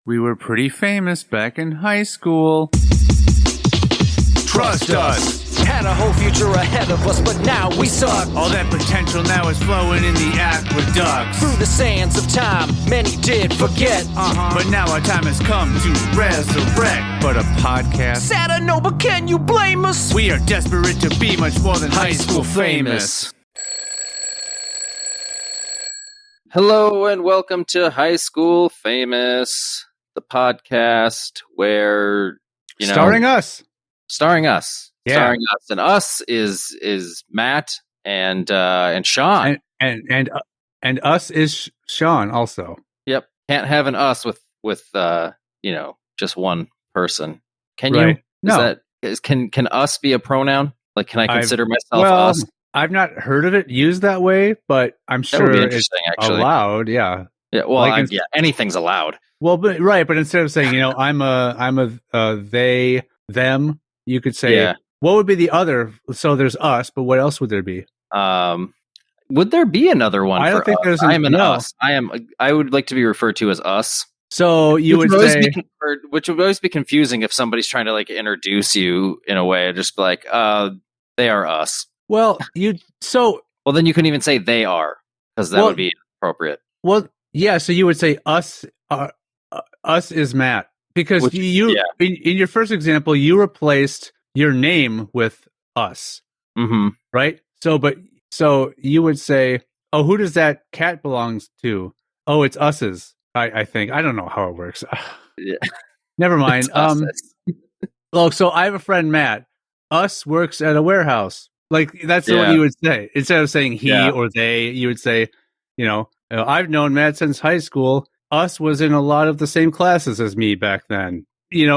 We were pretty famous back in high school. Trust us! Had a whole future ahead of us, but now we suck. All that potential now is flowing in the aqueducts. Through the sands of time, many did forget. But now our time has come to resurrect. But a podcast? Sad I know, but can you blame us? We are desperate to be much more than high school famous. Hello and welcome to High School Famous, the podcast where, Starring us. Yeah. Starring us. And us is Matt and Sean. And us is Sean also. Yep. Can't have an us with just one person. Can Right. you? No. Can us be a pronoun? Like, can I consider myself us? I've not heard of it used that way, but I'm That would sure be it's interesting, actually. allowed. Yeah. Yeah. Well, Like anything's allowed. Well, but instead of saying, I'm a they, them, you could say, Yeah. What would be the other? So there's us, but what else would there be? Would there be another one? I don't for think us? there's I am an no. us. I would like to be referred to as us. So you which would always say, which would always be confusing if somebody's trying to introduce you in a way, just be like, they are us. well, Well, then you couldn't even say they are, because that would be inappropriate. well, yeah. So you would say us. Us is Matt, because in your first example, you replaced your name with us, right? So you would say, oh, who does that cat belongs to? Oh, it's us's. I think. I don't know how it works. Yeah. Never mind. So I have a friend, Matt. Us works at a warehouse. That's what you would say. Instead of saying he or they, you would say, I've known Matt since high school. Us was in a lot of the same classes as me back then. It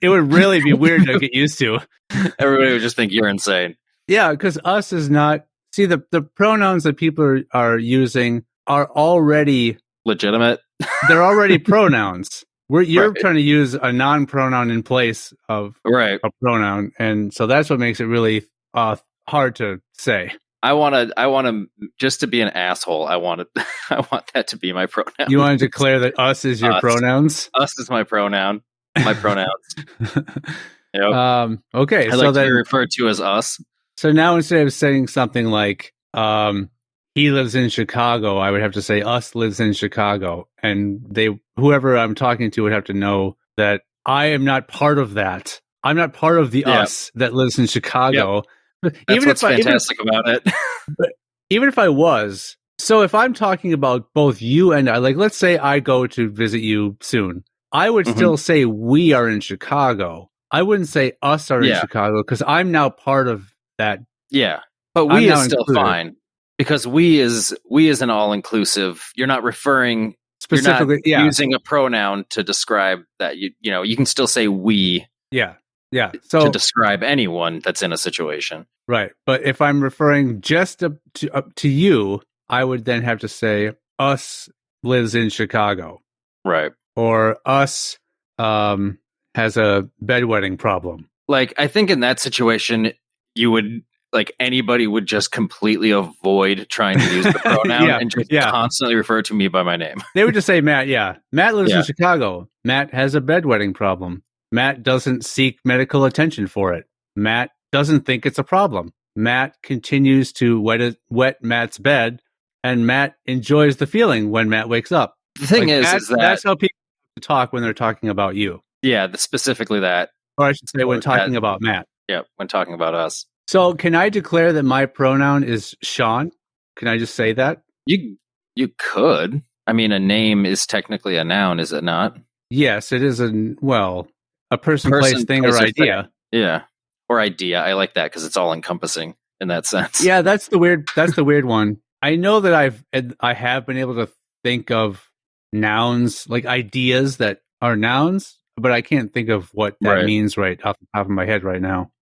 would really be weird to get used to. Everybody would just think you're insane. Yeah, because us is not. See, the pronouns that people are using are already legitimate. They're already pronouns. You're trying to use a non-pronoun in place of a pronoun, and so that's what makes it really hard to say. I want to just to be an asshole. I want that to be my pronoun. You want to declare that us is your pronouns? Us is my pronoun. My pronouns. Yep. Okay. I'd like to be referred to as us. So now instead of saying something like he lives in Chicago, I would have to say us lives in Chicago, and whoever I'm talking to would have to know that I am not part of that. I'm not part of the us that lives in Chicago. Yep. That's what's fantastic about it. But even if I was, so if I'm talking about both you and I, let's say I go to visit you soon, I would still say we are in Chicago. I wouldn't say us are in Chicago, because I'm now part of that. Yeah, but we is still fine, because we is an all-inclusive. You're not referring specifically, using a pronoun to describe that. You can still say we. Yeah. So to describe anyone that's in a situation. Right. But if I'm referring just to you, I would then have to say us lives in Chicago. Right. Or us has a bedwetting problem. I think in that situation, you would anybody would just completely avoid trying to use the pronoun and just constantly refer to me by my name. They would just say Matt. Yeah. Matt lives in Chicago. Matt has a bedwetting problem. Matt doesn't seek medical attention for it. Matt doesn't think it's a problem. Matt continues to wet Matt's bed, and Matt enjoys the feeling when Matt wakes up. The thing is that's how people talk when they're talking about you. Yeah, specifically that. Or I should say when talking about Matt. Yeah, when talking about us. So can I declare that my pronoun is Sean? Can I just say that? You could. I mean, a name is technically a noun, is it not? Yes, it is a person, place, thing, or idea. Thing. Yeah. Or idea. I like that because it's all encompassing in that sense. Yeah, that's the weird one. I know that I have been able to think of nouns, like ideas that are nouns, but I can't think of what that means right off the top of my head right now.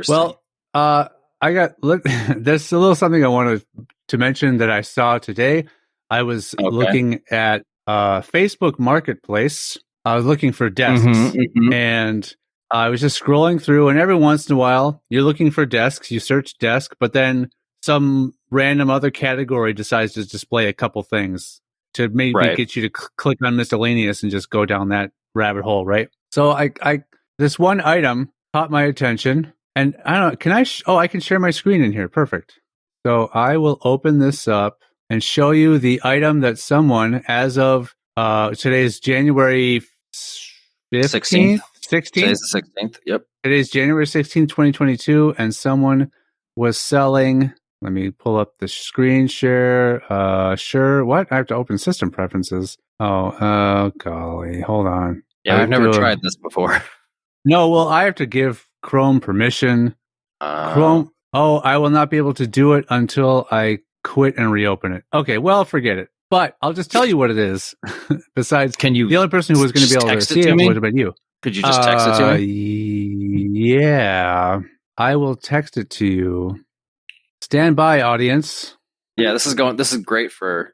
Well, there's a little something I wanted to mention that I saw today. I was looking at Facebook Marketplace. I was looking for desks, and I was just scrolling through, and every once in a while, you're looking for desks, you search desk, but then some random other category decides to display a couple things. to maybe get you to click on miscellaneous and just go down that rabbit hole, right? So I this one item caught my attention, and I don't know, can I? I can share my screen in here. Perfect. So I will open this up and show you the item that someone, as of today's January 15th, 16th. Today's the 16th. Yep. Today's January 16th, 2022, and someone was selling. Let me pull up the screen share. Sure. What? I have to open system preferences. Oh, golly. Hold on. Yeah, we've never tried this before. No, well, I have to give Chrome permission. Chrome. Oh, I will not be able to do it until I quit and reopen it. Okay, well, forget it. But I'll just tell you what it is. Besides, the only person who was going to be able to see it would have been you. Could you just text it to me? Yeah, I will text it to you. Stand by, audience. Yeah, this is great for,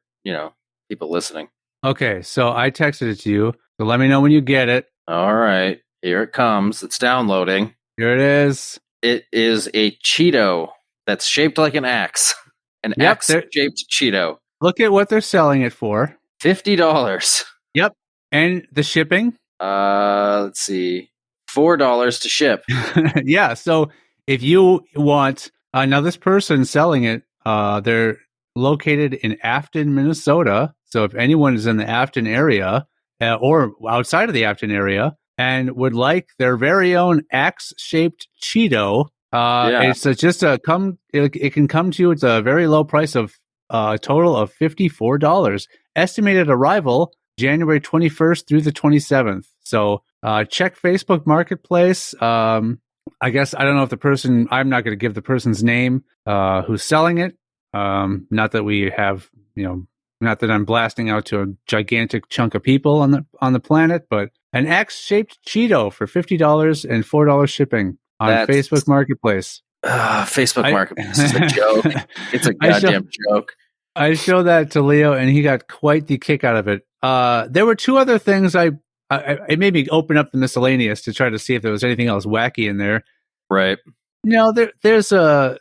people listening. Okay, so I texted it to you. So let me know when you get it. All right, here it comes. It's downloading. Here it is. It is a Cheeto that's shaped like an axe. An axe-shaped Cheeto. Look at what they're selling it for. $50. Yep. And the shipping? Let's see. $4 to ship. Yeah, so if you want... now, this person selling it, they're located in Afton, Minnesota. So if anyone is in the Afton area or outside of the Afton area and would like their very own axe-shaped Cheeto, it's just it can come to you at a very low price of a total of $54. Estimated arrival January 21st through the 27th. So check Facebook Marketplace. I guess I don't know if I'm not going to give the person's name who's selling it. Not that we have, not that I'm blasting out to a gigantic chunk of people on the planet, but an axe-shaped Cheeto for $50 and $4 shipping on Facebook Marketplace. Facebook Marketplace is a joke. It's a goddamn joke. I showed that to Leo, and he got quite the kick out of it. There were two other things it made me open up the miscellaneous to try to see if there was anything else wacky in there. Right. No, there's a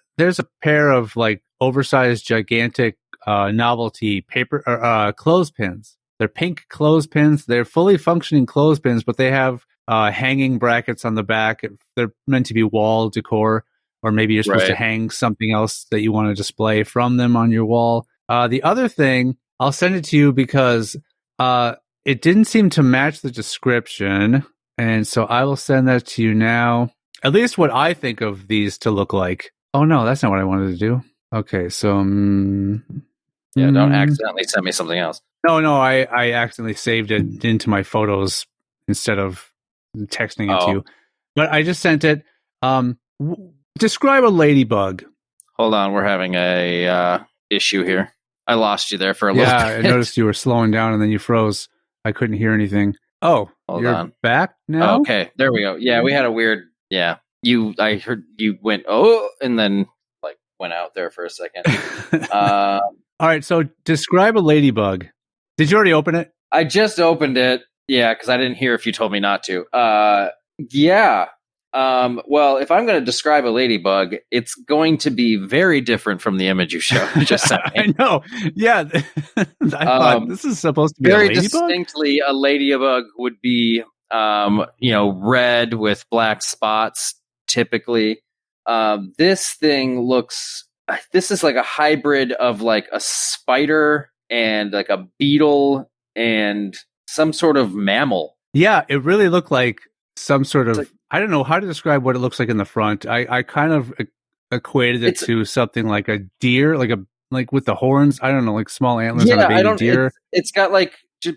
pair of like oversized, gigantic novelty paper clothespins. They're pink clothespins. They're fully functioning clothespins, but they have hanging brackets on the back. They're meant to be wall decor, or maybe you're supposed to hang something else that you want to display from them on your wall. The other thing, I'll send it to you because it didn't seem to match the description, and so I will send that to you now. At least what I think of these to look like. Oh, no, that's not what I wanted to do. Okay, so... don't accidentally send me something else. No, I accidentally saved it into my photos instead of texting it to you. But I just sent it. Describe a ladybug. Hold on, we're having a issue here. I lost you there for a little bit. Yeah, I noticed you were slowing down and then you froze. I couldn't hear anything. Oh, Hold on. Back now? Oh, okay, there we go. Yeah, we had a weird... Yeah, I heard you went, and then went out there for a second. All right, so describe a ladybug. Did you already open it? I just opened it. Yeah, because I didn't hear if you told me not to. Yeah. Well, if I'm going to describe a ladybug, it's going to be very different from the image you showed. Just saying. I know. Yeah. I thought this is supposed to be very a ladybug? distinctly a ladybug would be, red with black spots, typically. This thing this is like a hybrid of like a spider and like a beetle and some sort of mammal. Yeah, it really looked like some sort of, I don't know how to describe what it looks like in the front. I kind of equated it to something like a deer, like with the horns. I don't know, like small antlers on a baby deer. It's got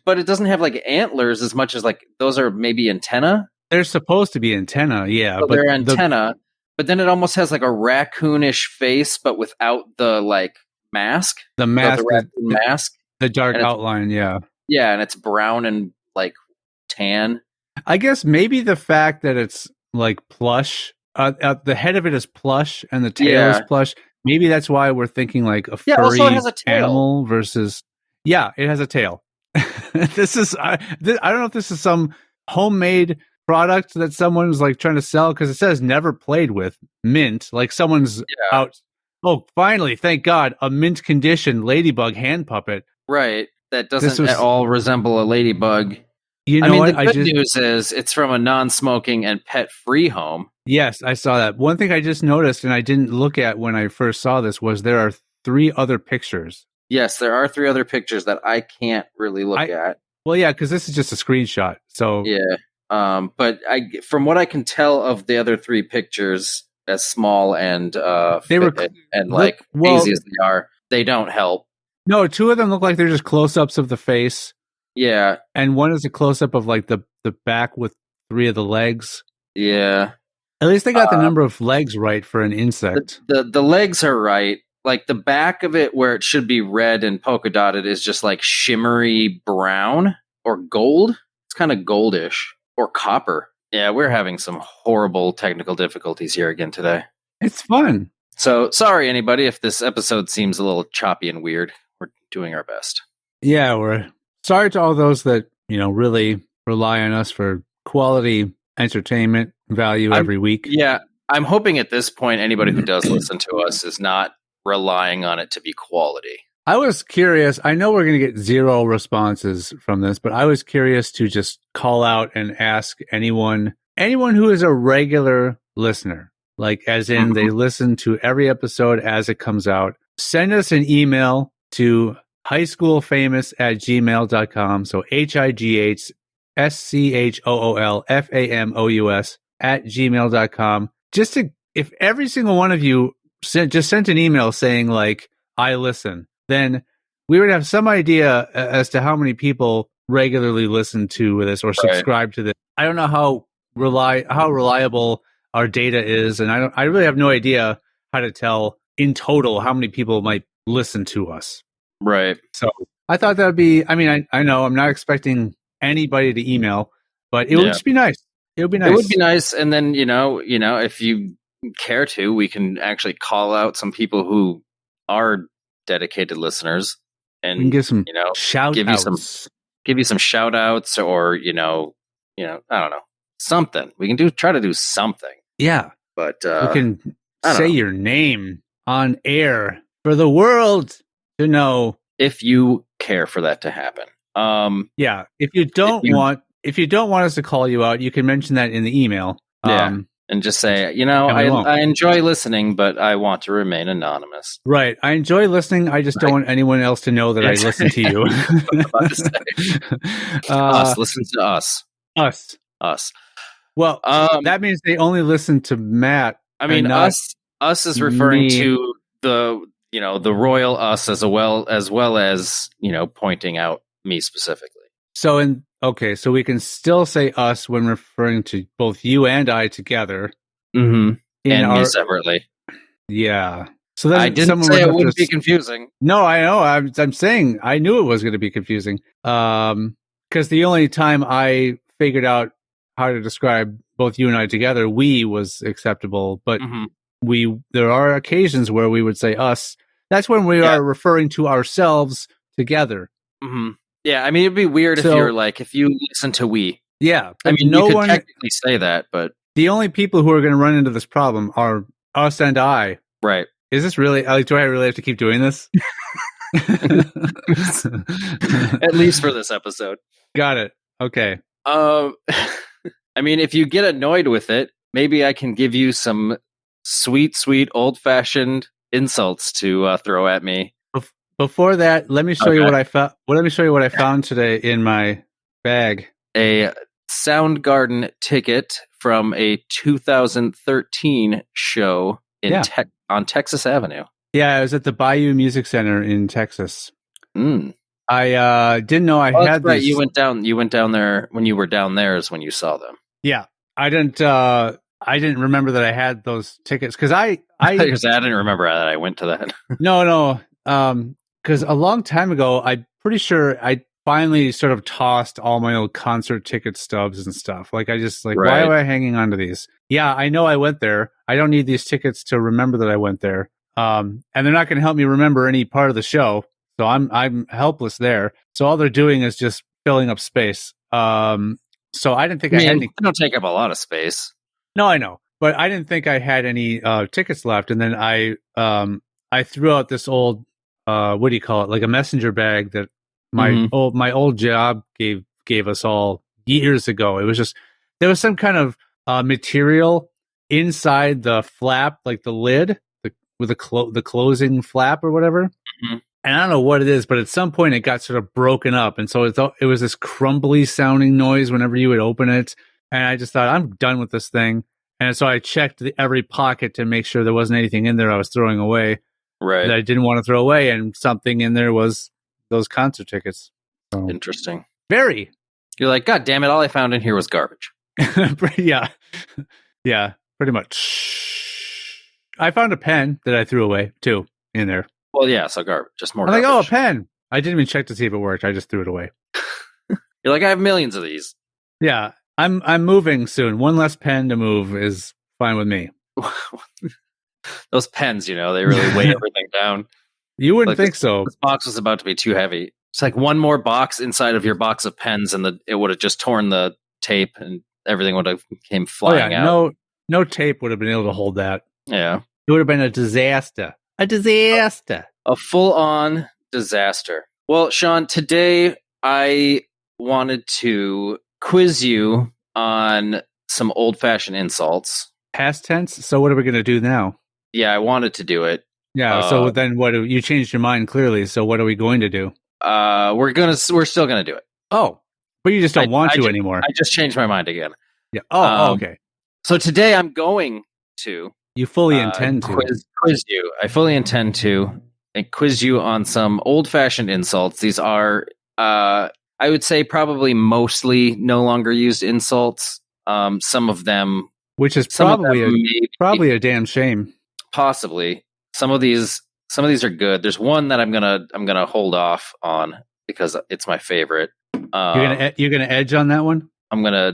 but it doesn't have like antlers as much as like those are maybe antenna. They're supposed to be antenna, yeah. So they're antenna, but then it almost has like a raccoonish face, but without the like mask. The mask, mask, the dark outline, yeah. Yeah, and it's brown and like tan. I guess maybe the fact that it's like plush, the head of it is plush and the tail is plush. Maybe that's why we're thinking like a furry also it has a tail. Animal versus. Yeah, it has a tail. This is I don't know if this is some homemade product that someone's like trying to sell because it says never played with mint. Like someone's out. Oh, finally, thank God, a mint condition ladybug hand puppet. Right. that doesn't at all resemble a ladybug. You know what? The good news is it's from a non-smoking and pet-free home. Yes, I saw that. One thing I just noticed, and I didn't look at when I first saw this, was there are 3 other pictures. Yes, there are 3 other pictures that I can't really look at. Well, yeah, because this is just a screenshot. So yeah, but from what I can tell of the other 3 pictures, as small and they were hazy as they are, they don't help. No, 2 of them look like they're just close-ups of the face. Yeah, and one is a close-up of like the back with 3 of the legs. Yeah, at least they got the number of legs right for an insect. The legs are right. Like the back of it, where it should be red and polka dotted, is just like shimmery brown or gold. It's kind of goldish or copper. Yeah, we're having some horrible technical difficulties here again today. It's fun. So sorry, anybody, if this episode seems a little choppy and weird. We're doing our best. Yeah, we're sorry to all those that, really rely on us for quality entertainment value every week. Yeah, I'm hoping at this point anybody who does listen to us is not relying on it to be quality. I was curious. I know we're going to get 0 responses from this, but I was curious to just call out and ask anyone who is a regular listener, like as in they listen to every episode as it comes out, send us an email to highschoolfamous@gmail.com. So highschoolfamous@gmail.com. Just to, if every single one of you just sent an email saying like, I listen, then we would have some idea as to how many people regularly listen to this or subscribe to this. I don't know how reliable our data is, and I really have no idea how to tell in total how many people might listen to us. Right. So I thought that would be, I know I'm not expecting anybody to email, but it would just be nice. It would be nice. It would be nice. And then, if you care to, we can actually call out some people who are dedicated listeners and we can give some shout outs. Give you some shout outs or, I don't know, something. We can try to do something. Yeah. But we can say your name on air for the world to know. If you care for that to happen. Yeah. If you don't want us to call you out, you can mention that in the email. And just say, I enjoy listening, but I want to remain anonymous. Right. I enjoy listening. I just don't want anyone else to know that I listen to you. Listen to us. Us. Well, that means they only listen to Matt. I mean, us is referring to the royal us as well as pointing out me specifically. So so we can still say us when referring to both you and I together. Mm-hmm. And me separately. Yeah. So then I didn't say it wouldn't be confusing. No, I know. I'm saying I knew it was going to be confusing. Because the only time I figured out how to describe both you and I together, we was acceptable. But there are occasions where we would say us. That's when we are referring to ourselves together. Mm-hmm. Yeah, I mean, it'd be weird if you listen to we. Yeah. I mean, you could technically say that, but the only people who are going to run into this problem are us and I. Right. Is this really, do I really have to keep doing this? At least for this episode. Got it. Okay. I mean, if you get annoyed with it, maybe I can give you some sweet, old-fashioned insults to throw at me. Before that, let me show you what I found. Let me show you what I found today in my bag. A Soundgarden ticket from a 2013 show on Texas Avenue. Yeah, I was at the Bayou Music Center in Texas. Mm. I didn't know I had. Right, you went down there when you were down there is when you saw them. Yeah, I didn't remember that I had those tickets because I didn't remember that I went to that. No. Because a long time ago, I'm pretty sure I finally sort of tossed all my old concert ticket stubs and stuff. Like, I just why am I hanging on to these? Yeah, I know I went there. I don't need these tickets to remember that I went there. And they're not going to help me remember any part of the show. So I'm helpless there. So all they're doing is just filling up space. So I didn't think I had any. They don't take up a lot of space. No, I know. But I didn't think I had any tickets left. And then I threw out this old, what do you call it? Like a messenger bag that My old job gave us all years ago. It was just there was some kind of material inside the flap, like the lid, with the closing flap or whatever. Mm-hmm. And I don't know what it is, but at some point it got sort of broken up, and so it was this crumbly sounding noise whenever you would open it. And I just thought, I'm done with this thing. And so I checked every pocket to make sure there wasn't anything in there I was throwing away. Right. That I didn't want to throw away, and something in there was those concert tickets. So, interesting. Very. You're like, God damn it! All I found in here was garbage. Yeah, pretty much. I found a pen that I threw away too in there. Well, yeah, so garbage, just more. I'm garbage. Like, oh, a pen. I didn't even check to see if it worked. I just threw it away. You're like, I have millions of these. Yeah, I'm moving soon. One less pen to move is fine with me. Those pens, they really weigh everything down. You wouldn't think so. This box was about to be too heavy. It's like one more box inside of your box of pens, and it would have just torn the tape, and everything would have came flying out. No tape would have been able to hold that. Yeah, it would have been a disaster. A disaster. A full-on disaster. Well, Sean, today I wanted to quiz you on some old-fashioned insults. Past tense? So what are we going to do now? Yeah, I wanted to do it. Yeah, so then what? You changed your mind clearly, so what are we going to do? We're still going to do it. Oh, but you just don't want to anymore. I just changed my mind again. Yeah. Oh, okay. So today I'm going to... You fully intend to. Quiz you. I fully intend to quiz you on some old-fashioned insults. These are, I would say, probably mostly no longer used insults. Some of them... Which is probably a damn shame. Possibly. Some of these are good. There's one that I'm gonna hold off on because it's my favorite. You're gonna edge on that one? I'm gonna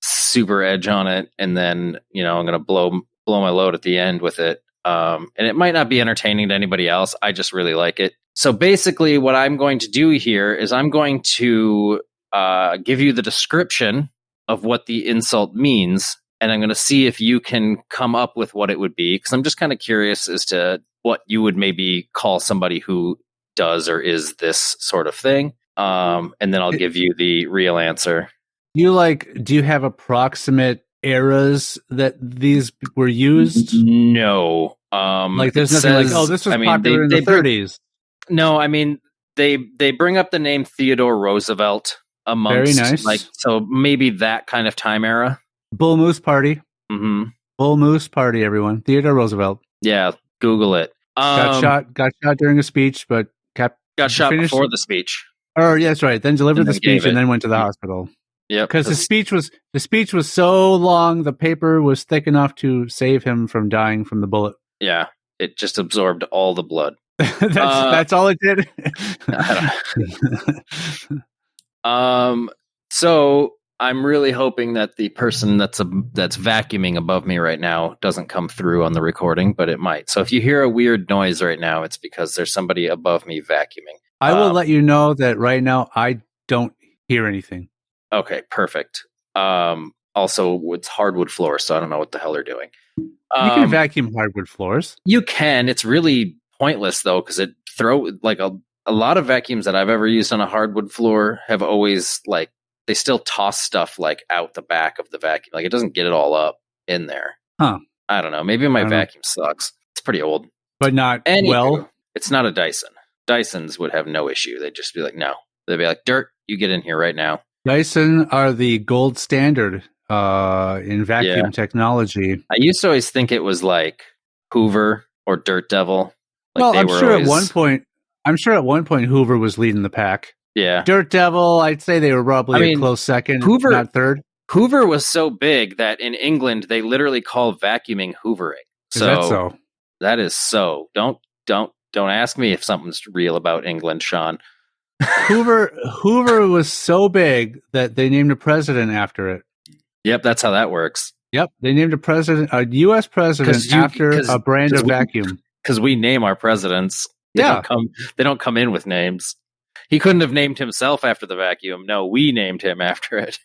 super edge on it, and then I'm gonna blow my load at the end with it. And it might not be entertaining to anybody else. I just really like it. So basically, what I'm going to do here is I'm going to give you the description of what the insult means. And I'm going to see if you can come up with what it would be, because I'm just kind of curious as to what you would maybe call somebody who does or is this sort of thing. And then I'll give you the real answer. Do you have approximate eras that these were used? No. There's nothing like, oh, this was popular in the 30s. No, I mean, they bring up the name Theodore Roosevelt amongst, very nice. So maybe that kind of time era. Bull Moose Party. Mm-hmm. Bull Moose Party, everyone. Theodore Roosevelt. Yeah, Google it. Got shot during a speech, but got shot before the speech. Oh, yeah, that's right. Then delivered the speech and then went to the hospital. Yeah, because the speech was so long, the paper was thick enough to save him from dying from the bullet. Yeah, it just absorbed all the blood. That's all it did. So I'm really hoping that the person that's vacuuming above me right now doesn't come through on the recording, but it might. So if you hear a weird noise right now, it's because there's somebody above me vacuuming. I will let you know that right now I don't hear anything. Okay, perfect. Also, it's hardwood floors, so I don't know what the hell they're doing. You can vacuum hardwood floors. You can. It's really pointless, though, because it a lot of vacuums that I've ever used on a hardwood floor have always, they still toss stuff, out the back of the vacuum. It doesn't get it all up in there. Huh. I don't know. Maybe my vacuum sucks. It's pretty old. But not well? It's not a Dyson. Dysons would have no issue. They'd just be like, no. They'd be like, Dirt, you get in here right now. Dyson are the gold standard in vacuum technology. I used to always think it was like Hoover or Dirt Devil. I'm sure at one point Hoover was leading the pack. Yeah. Dirt Devil, I'd say they were probably a close second, not third. Hoover was so big that in England they literally call vacuuming hoovering. Is that so? That is so. Don't ask me if something's real about England, Sean. Hoover was so big that they named a president after it. Yep, that's how that works. Yep, they named a U.S. president after a brand of vacuum. Because we name our presidents. They don't come in with names. He couldn't have named himself after the vacuum. No, we named him after it.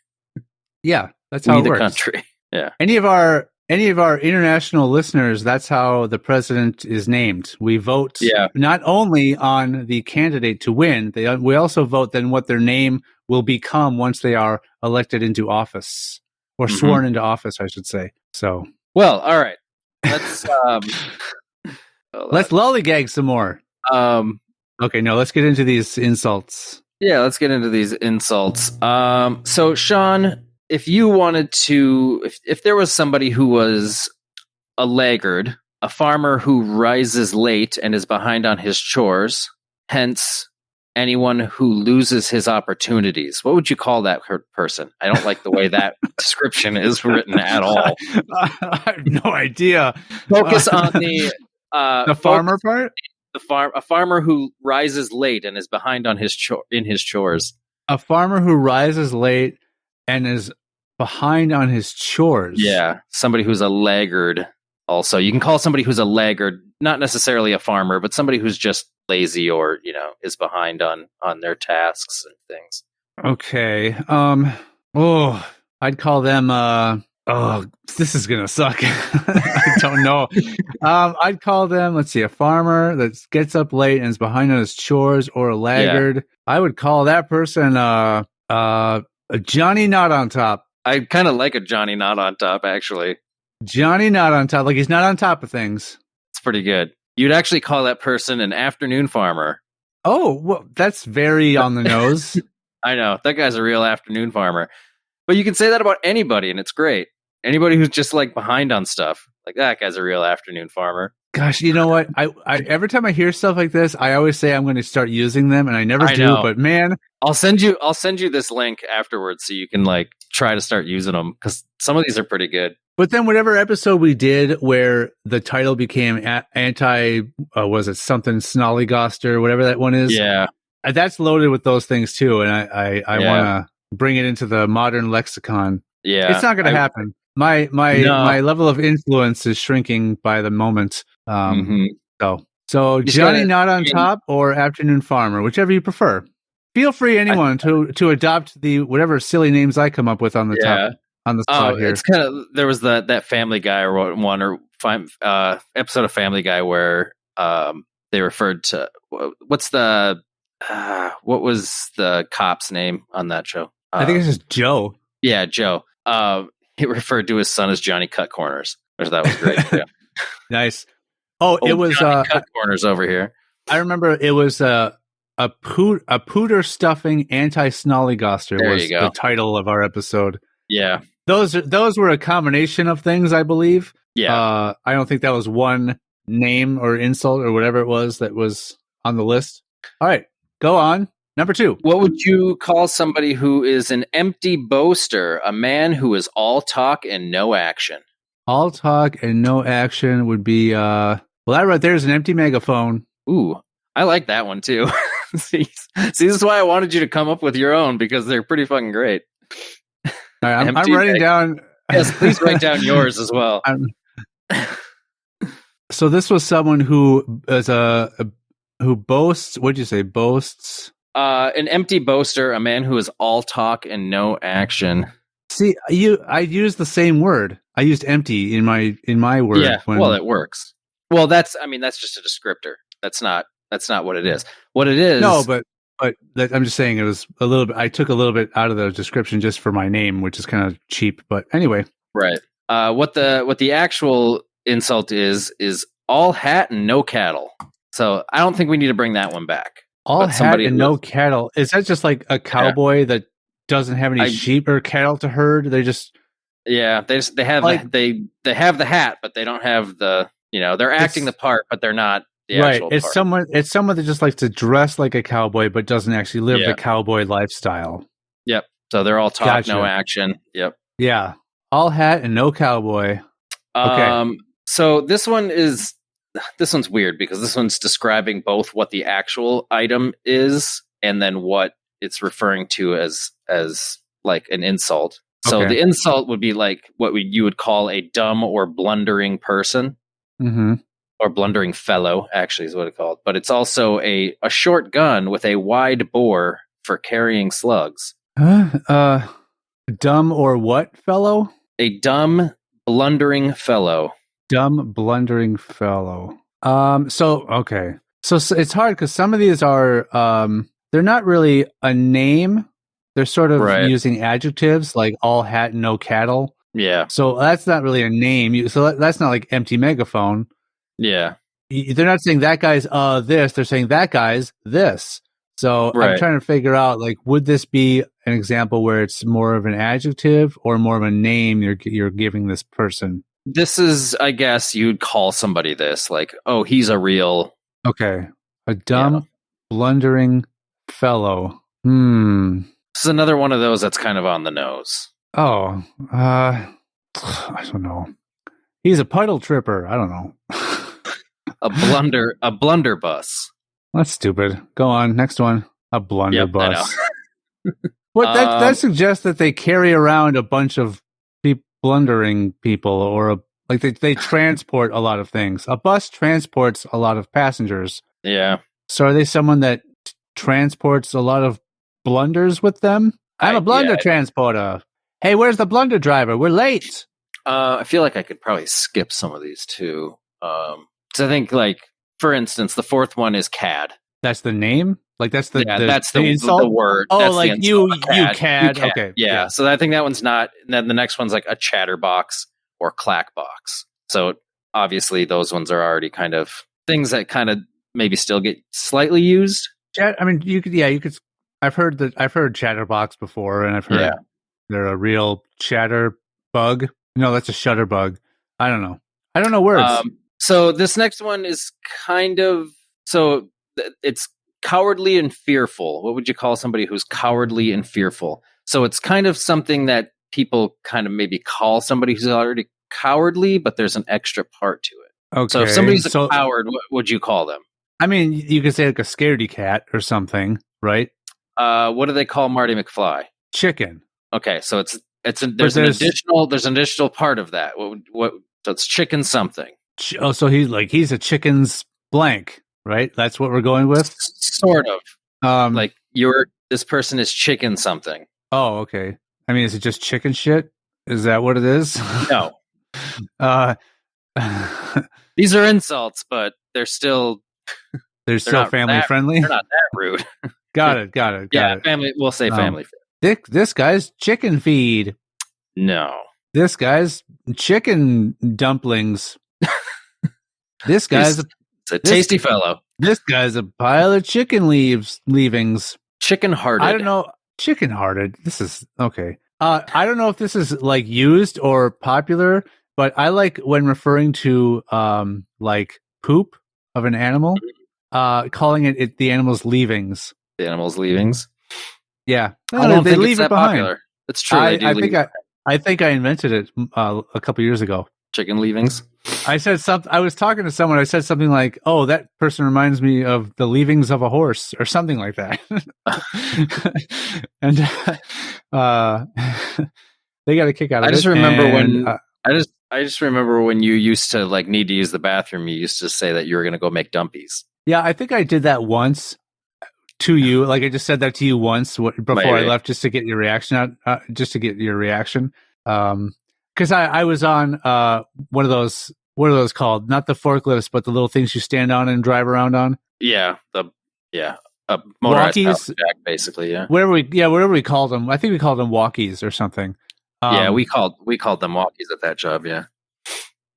Yeah, that's how it works. The country. Yeah. Any of our any of our international listeners, that's how the president is named. We vote not only on the candidate to win, we also vote then what their name will become once they are elected into office, or sworn into office, I should say. So, well, all right. Let's let's lollygag some more. Okay, no, let's get into these insults. Yeah, let's get into these insults. So, Sean, if you wanted to, if there was somebody who was a laggard, a farmer who rises late and is behind on his chores, hence anyone who loses his opportunities, what would you call that person? I don't like the way that description is written at all. I have no idea. Focus on the farmer part. A farmer who rises late and is behind on his chores. A farmer who rises late and is behind on his chores. Yeah, somebody who's a laggard. Also, you can call somebody who's a laggard, not necessarily a farmer, but somebody who's just lazy or, is behind on their tasks and things. Okay. I'd call them this is gonna suck. I don't know. I'd call them, let's see, a farmer that gets up late and is behind on his chores, or a laggard. Yeah. I would call that person a Johnny Not on Top. I kind of like a Johnny Not on Top, actually. Johnny Not on Top, like he's not on top of things. It's pretty good. You'd actually call that person an afternoon farmer. Oh, well, that's very on the nose. I know. That guy's a real afternoon farmer. But you can say that about anybody, and it's great. Anybody who's just like behind on stuff, like that guy's a real afternoon farmer. Gosh, you know what? I every time I hear stuff like this, I always say I'm going to start using them, and I never do. But man, I'll send you this link afterwards so you can like try to start using them, because some of these are pretty good. But then whatever episode we did where the title became was it something Snollygoster, whatever that one is? Yeah, that's loaded with those things too, and I want to bring it into the modern lexicon. Yeah, it's not going to happen. My level of influence is shrinking by the moment. So Johnny Not on Top or Afternoon Farmer, whichever you prefer. Feel free, anyone, to adopt the whatever silly names I come up with on the top on the spot here. It's kind of, there was that Family Guy episode of Family Guy where they referred to what was the cop's name on that show? I think it's just Joe. Yeah, Joe. He referred to his son as Johnny Cut Corners, which that was great. Yeah. Nice. Oh, it was Cut Corners over here. I remember it was a pooter stuffing anti-snollygoster was the title of our episode. Yeah, those were a combination of things, I believe. Yeah, I don't think that was one name or insult or whatever it was that was on the list. All right, go on. Number 2. What would you call somebody who is an empty boaster, a man who is all talk and no action? All talk and no action would be, that right there is an empty megaphone. Ooh, I like that one too. See, this is why I wanted you to come up with your own, because they're pretty fucking great. All right, I'm writing down. Yes, please write down yours as well. So this was someone who is who boasts. What'd you say? Boasts. An empty boaster, a man who is all talk and no action. See, I used the same word. I used empty in my word. Yeah, well, it works. Well, that's just a descriptor. That's not what it is. What it is. No, but I'm just saying it was a little bit. I took a little bit out of the description just for my name, which is kind of cheap. But anyway, right. What the actual insult is all hat and no cattle. So I don't think we need to bring that one back. All hat and no cattle. Is that just like a cowboy that doesn't have any sheep or cattle to herd? They just they have like, they have the hat, but they don't have the they're acting the part, but they're not the actual part. It's someone that just likes to dress like a cowboy, but doesn't actually live the cowboy lifestyle. Yep. So they're all talk, no action. Yep. Yeah. All hat and no cowboy. Okay. So this one's weird because this one's describing both what the actual item is and then what it's referring to as like an insult. So the insult would be like what you would call a dumb or blundering person, or blundering fellow, actually is what it's called. But it's also a short gun with a wide bore for carrying slugs. Dumb or what fellow? A dumb, blundering fellow. Dumb, blundering fellow. Okay. So it's hard because some of these are, they're not really a name. They're sort of using adjectives like all hat, no cattle. Yeah. So that's not really a name. So that's not like empty megaphone. Yeah. They're not saying that guy's this. They're saying that guy's this. So I'm trying to figure out, like, would this be an example where it's more of an adjective or more of a name you're giving this person? This is, I guess, you'd call somebody this, like, oh, he's a real... Okay. A dumb, blundering fellow. This is another one of those that's kind of on the nose. Oh, I don't know. He's a puddle tripper. I don't know. a blunderbuss. That's stupid. Go on, next one. A blunderbuss. What that suggests that they carry around a bunch of blundering people, or they transport a lot of things. A bus transports a lot of passengers. Yeah. So are they someone that transports a lot of blunders with them? I'm a blunder transporter. Hey, where's the blunder driver? We're late. I feel like I could probably skip some of these too. So I think, like, for instance, the fourth one is cad. That's the name? Like, that's the that's the insult? The word. Oh, that's like you cad. Okay. Yeah. So I think that one's not. And then the next one's like a chatterbox or clackbox. So obviously those ones are already kind of things that kind of maybe still get slightly used. I mean, you could. I've heard chatterbox before, and I've heard they're a real chatter bug. No, that's a shutter bug. I don't know words. So this next one is kind of, it's cowardly and fearful. What would you call somebody who's cowardly and fearful? So it's kind of something that people kind of maybe call somebody who's already cowardly, but there's an extra part to it. Okay. So if somebody's a coward, what would you call them? I mean, you could say like a scaredy cat or something, right? What do they call Marty McFly? Chicken. Okay, so there's an additional part of that. So it's chicken something. Oh, so he's a chicken's blank, right? That's what we're going with? Sort of. Like this person is chicken something. Oh, okay. I mean, is it just chicken shit? Is that what it is? No. These are insults, but they're still family friendly. They're not that rude. Got it. Yeah, family. We'll say family. This guy's chicken feed. No. This guy's chicken dumplings. This guy's a tasty fellow. This guy's a pile of chicken leavings. Chicken-hearted. I don't know. Chicken-hearted. This is okay. I don't know if this is like used or popular, but I like when referring to like poop of an animal, calling it the animal's leavings. The animal's leavings. Yeah, I don't think it's that popular. It's true. I think I invented it a couple years ago. Chicken leavings. I said something. I was talking to someone. I said something like, "Oh, that person reminds me of the leavings of a horse," or something like that. And they got a kick out of it. I just remember when you used to like need to use the bathroom. You used to say that you were going to go make dumpies. Yeah, I think I did that once to you. Like I just said that to you once before I left, just to get your reaction out. Just to get your reaction. Because I was on one of those. What are those called? Not the forklifts, but the little things you stand on and drive around on. Yeah, a motorized jack, basically. Yeah, whatever we called them. I think we called them walkies or something. We called them walkies at that job. Yeah.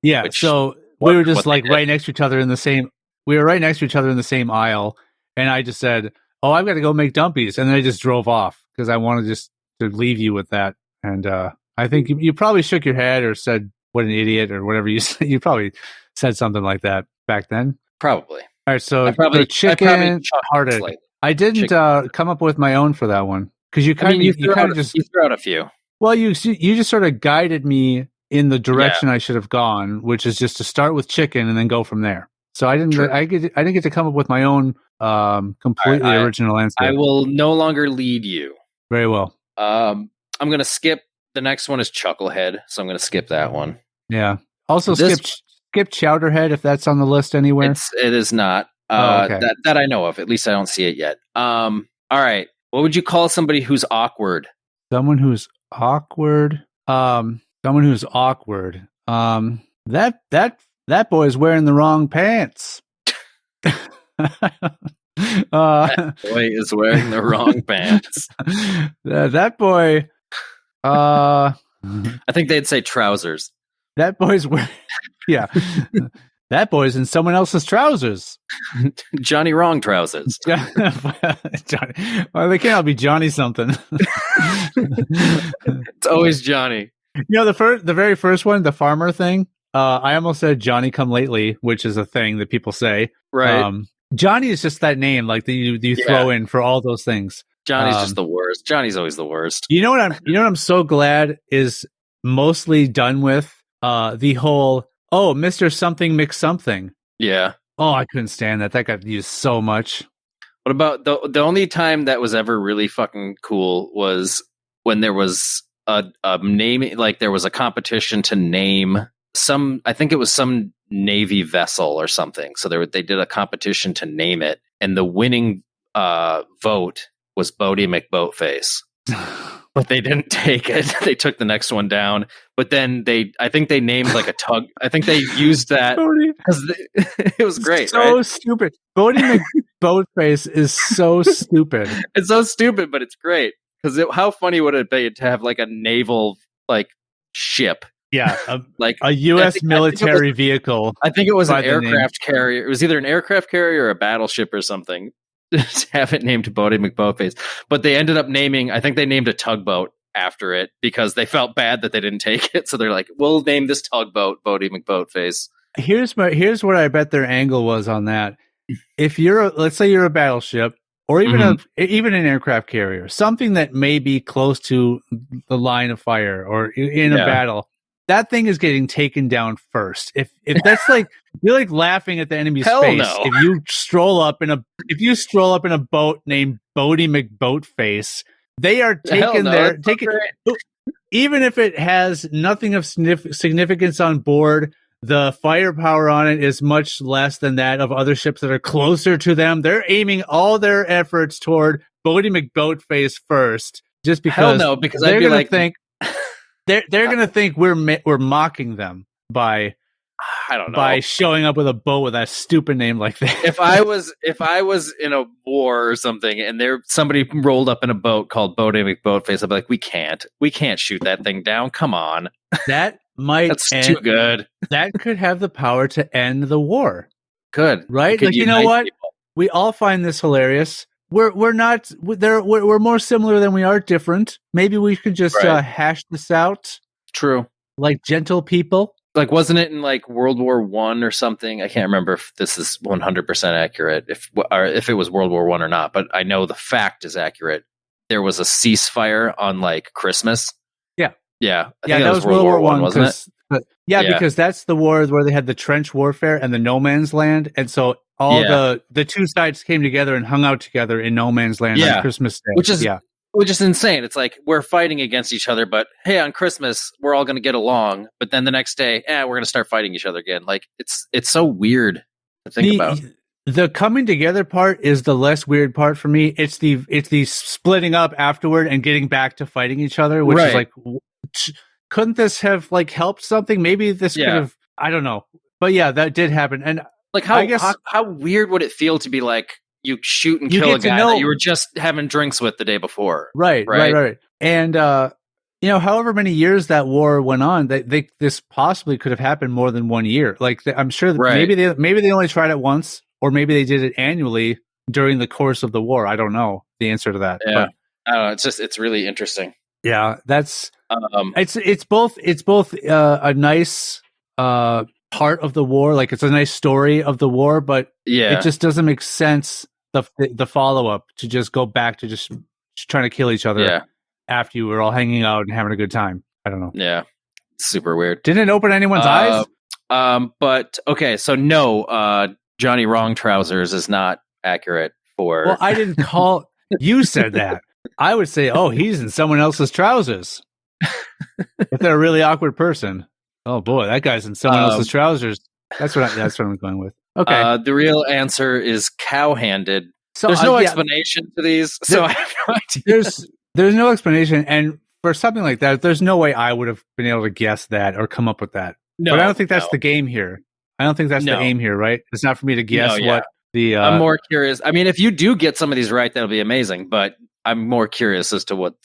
Yeah. So we were just like right next to each other in the same. We were right next to each other in the same aisle, and I just said, "Oh, I've got to go make dumpies," and then I just drove off because I wanted just to leave you with that. And I think you probably shook your head or said, "What an idiot," or whatever you said. You probably said something like that back then. Probably. All right. So the chicken hearted. I didn't come up with my own for that one because you kind of just threw out a few. Well, you just sort of guided me in the direction I should have gone, which is just to start with chicken and then go from there. So I didn't get to come up with my own completely original answer. I will no longer lead you. Very well. I'm going to skip. The next one is Chucklehead, so I'm going to skip that one. Yeah. Also skip Chowderhead if that's on the list anywhere. It is not. Okay. That I know of. At least I don't see it yet. All right. What would you call somebody who's awkward? Someone who's awkward. That boy's wearing the wrong pants. That boy is wearing the wrong pants. That boy. I think they'd say trousers. That boy's wearing. Yeah. That boy's in someone else's trousers. Johnny Wrong trousers. Johnny. Well, they can't all be Johnny something. It's always Johnny. The very first one, the farmer thing. I almost said Johnny come lately, which is a thing that people say. Right. Johnny is just that name, like that you throw in for all those things. Johnny's just the worst. Johnny's always the worst. You know what I'm so glad is mostly done with the whole Mr. Something Mix Something. Yeah. Oh, I couldn't stand that. That got used so much. What about the only time that was ever really fucking cool was when there was a name, like there was a competition to name I think it was some Navy vessel or something. So they did a competition to name it, and the winning vote was Bodie McBoatface. But they didn't take it. They took the next one down. But then I think they named like a tug. I think they used that because it was great. So right? Stupid. Bodie McBoatface is so stupid. It's so stupid, but it's great because how funny would it be to have like a naval like ship? Yeah, like a U.S. military vehicle. I think it was an aircraft carrier. It was either an aircraft carrier or a battleship or something. To have it named Bodie McBoatface, but they ended up I think they named a tugboat after it because they felt bad that they didn't take it. So they're like, we'll name this tugboat Bodie McBoatface. Here's what I bet their angle was on that. If let's say you're a battleship or even even an aircraft carrier, something that may be close to the line of fire or in a battle, that thing is getting taken down first. If that's like you're like laughing at the enemy's face. No. If you stroll up in a boat named Bodie McBoatface, they are taking even if it has nothing of significance on board. The firepower on it is much less than that of other ships that are closer to them. They're aiming all their efforts toward Bodie McBoatface first, just because. Hell no, because they're going to think. They're going to think we're mocking them by showing up with a boat with that stupid name like that. If I was in a war or something and somebody rolled up in a boat called Bodie McBoatface, I'd be like, we can't shoot that thing down. Come on, that's too good. That could have the power to end the war. Good, right? Like you know what? People. We all find this hilarious. We're more similar than we are different. Maybe we could just hash this out. True. Like gentle people. Like, wasn't it in like World War I or something? I can't remember if this is 100% accurate, if it was World War I or not, but I know the fact is accurate. There was a ceasefire on like Christmas. Yeah. Yeah. I think that was World War I, wasn't it? Because that's the war where they had the trench warfare and the no man's land. And so all the two sides came together and hung out together in no man's land on Christmas Day. Which is insane. It's like we're fighting against each other, but hey, on Christmas we're all going to get along. But then the next day, we're going to start fighting each other again. Like it's so weird to think about. The coming together part is the less weird part for me. It's the splitting up afterward and getting back to fighting each other, which is like, couldn't this have like helped something? Maybe this could have. I don't know, but yeah, that did happen. And like how weird would it feel to be like you shoot and kill a guy that you were just having drinks with the day before? Right. And however many years that war went on, this possibly could have happened more than 1 year. Like I'm sure that maybe they only tried it once, or maybe they did it annually during the course of the war. I don't know the answer to that. Yeah, I don't know. It's really interesting. Yeah, that's it's both a nice part of the war, like it's a nice story of the war, but it just doesn't make sense the follow up to just go back to just trying to kill each other after you were all hanging out and having a good time. I don't know. Yeah, super weird. Didn't it open anyone's eyes? But okay, so no, Johnny Wrong trousers is not accurate for. Well, I didn't call. You said that. I would say, he's in someone else's trousers. If they're a really awkward person. Oh boy, that guy's in someone else's trousers. That's what I'm going with. Okay. The real answer is cow-handed. So, there's no explanation to these, so I have no idea. There's no explanation, and for something like that, there's no way I would have been able to guess that or come up with that. but I don't think that's the game here. I don't think that's the aim here, right? It's not for me to guess what the. I'm more curious. I mean, if you do get some of these right, that'll be amazing. But I'm more curious as to what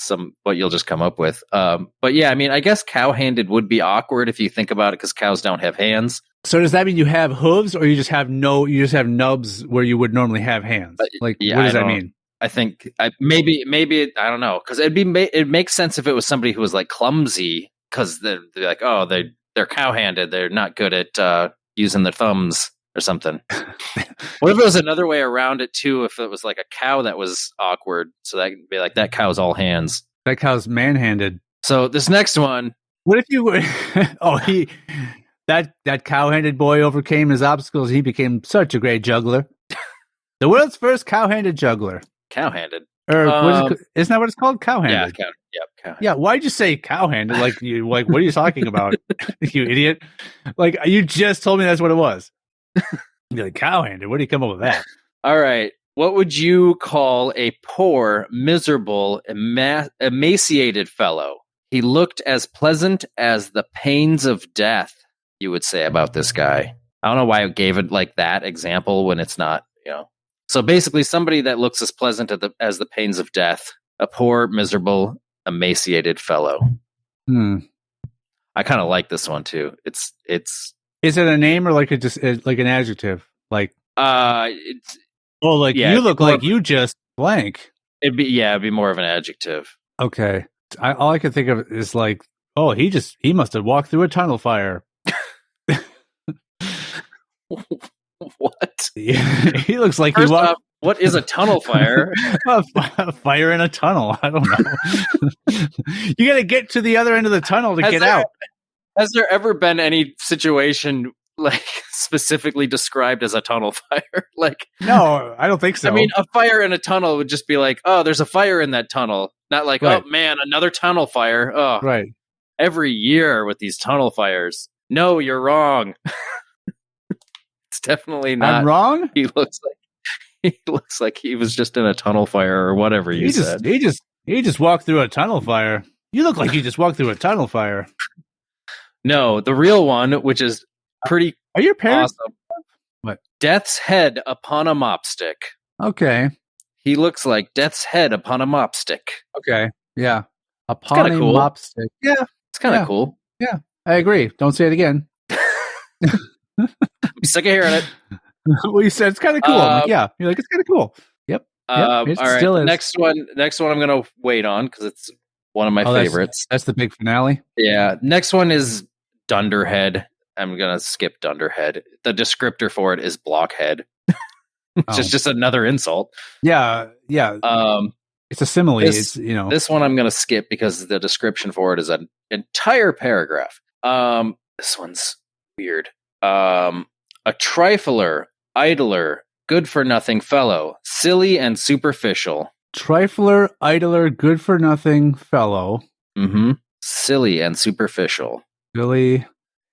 you'll just come up with. But yeah, I mean, I guess cow-handed would be awkward if you think about it, because cows don't have hands. So does that mean you have hooves, or you just have nubs where you would normally have hands? Like, what does that mean? I think maybe I don't know, because it makes sense if it was somebody who was like clumsy, because they're like, oh, they're cow-handed, they're not good at using their thumbs or something. What if it was another way around it too? If it was like a cow that was awkward, so that could be like, that cow's all hands. That cow's man-handed. So this next one. What if you? That cow-handed boy overcame his obstacles. He became such a great juggler. The world's first cow-handed juggler. Cow-handed. Or isn't that what it's called? Cow-handed. Yeah, cow-handed. Yeah, why'd you say cow-handed? Like, what are you talking about? You idiot! Like, you just told me that's what it was. You're like, cow-handed. Where do you come up with that? All right. What would you call a poor, miserable, emaciated fellow? He looked as pleasant as the pains of death, you would say about this guy. I don't know why I gave it like that example when it's not, So basically, somebody that looks as pleasant as the pains of death, a poor, miserable, emaciated fellow. I kind of like this one too. It's. Is it a name or like like an adjective? Like you look like you just blank. It'd be more of an adjective. Okay, all I can think of is like, oh, he must have walked through a tunnel fire. What? He looks like he walked. What is a tunnel fire? A fire in a tunnel. I don't know. You got to get to the other end of the tunnel to get out. Has there ever been any situation like specifically described as a tunnel fire? Like, no, I don't think so. I mean, a fire in a tunnel would just be like, oh, there's a fire in that tunnel. Not like, right. Oh man, another tunnel fire. Oh, right. Every year with these tunnel fires. No, you're wrong. It's definitely not. I'm wrong. He looks like he was just in a tunnel fire or whatever you said. He just walked through a tunnel fire. You look like you just walked through a tunnel fire. No, the real one, which is pretty Are your parents awesome. What? Death's head upon a mop stick. Okay. He looks like Death's head upon a mop stick. Okay. Yeah. Upon a mop stick. Yeah. It's kind of cool. Yeah. I agree. Don't say it again. I'm sick of hearing it. Well, you said it's kind of cool. I'm like, yeah. You're like, it's kind of cool. Yep. All right. Still is. Next one I'm going to wait on because it's one of my favorites. That's the big finale. Yeah. Next one is Dunderhead. I'm going to skip Dunderhead. The descriptor for it is blockhead. It's just another insult. Yeah. Yeah. It's a simile. This one I'm going to skip because the description for it is an entire paragraph. This one's weird. A trifler, idler, good-for-nothing fellow, silly and superficial. Trifler, idler, good-for-nothing fellow. Mm-hmm. Silly and superficial. Silly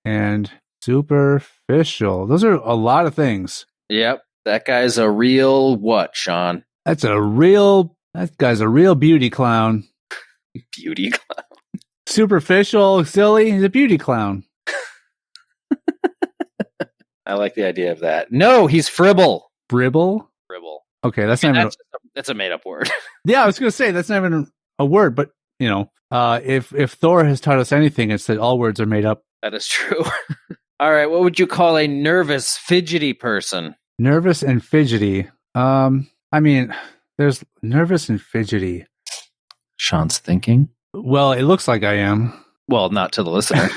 and superficial. Those are a lot of things. Yep. That guy's a real what, Sean? That guy's a real beauty clown. Beauty clown. Superficial, silly, he's a beauty clown. I like the idea of that. No, he's fribble. Fribble? Fribble. Okay, that's a made-up word. Yeah, I was going to say, that's not even a word, but, if Thor has taught us anything, it's that all words are made up. That is true. All right, what would you call a nervous, fidgety person? Nervous and fidgety. I mean, there's nervous and fidgety. Sean's thinking. Well, it looks like I am. Well, not to the listener.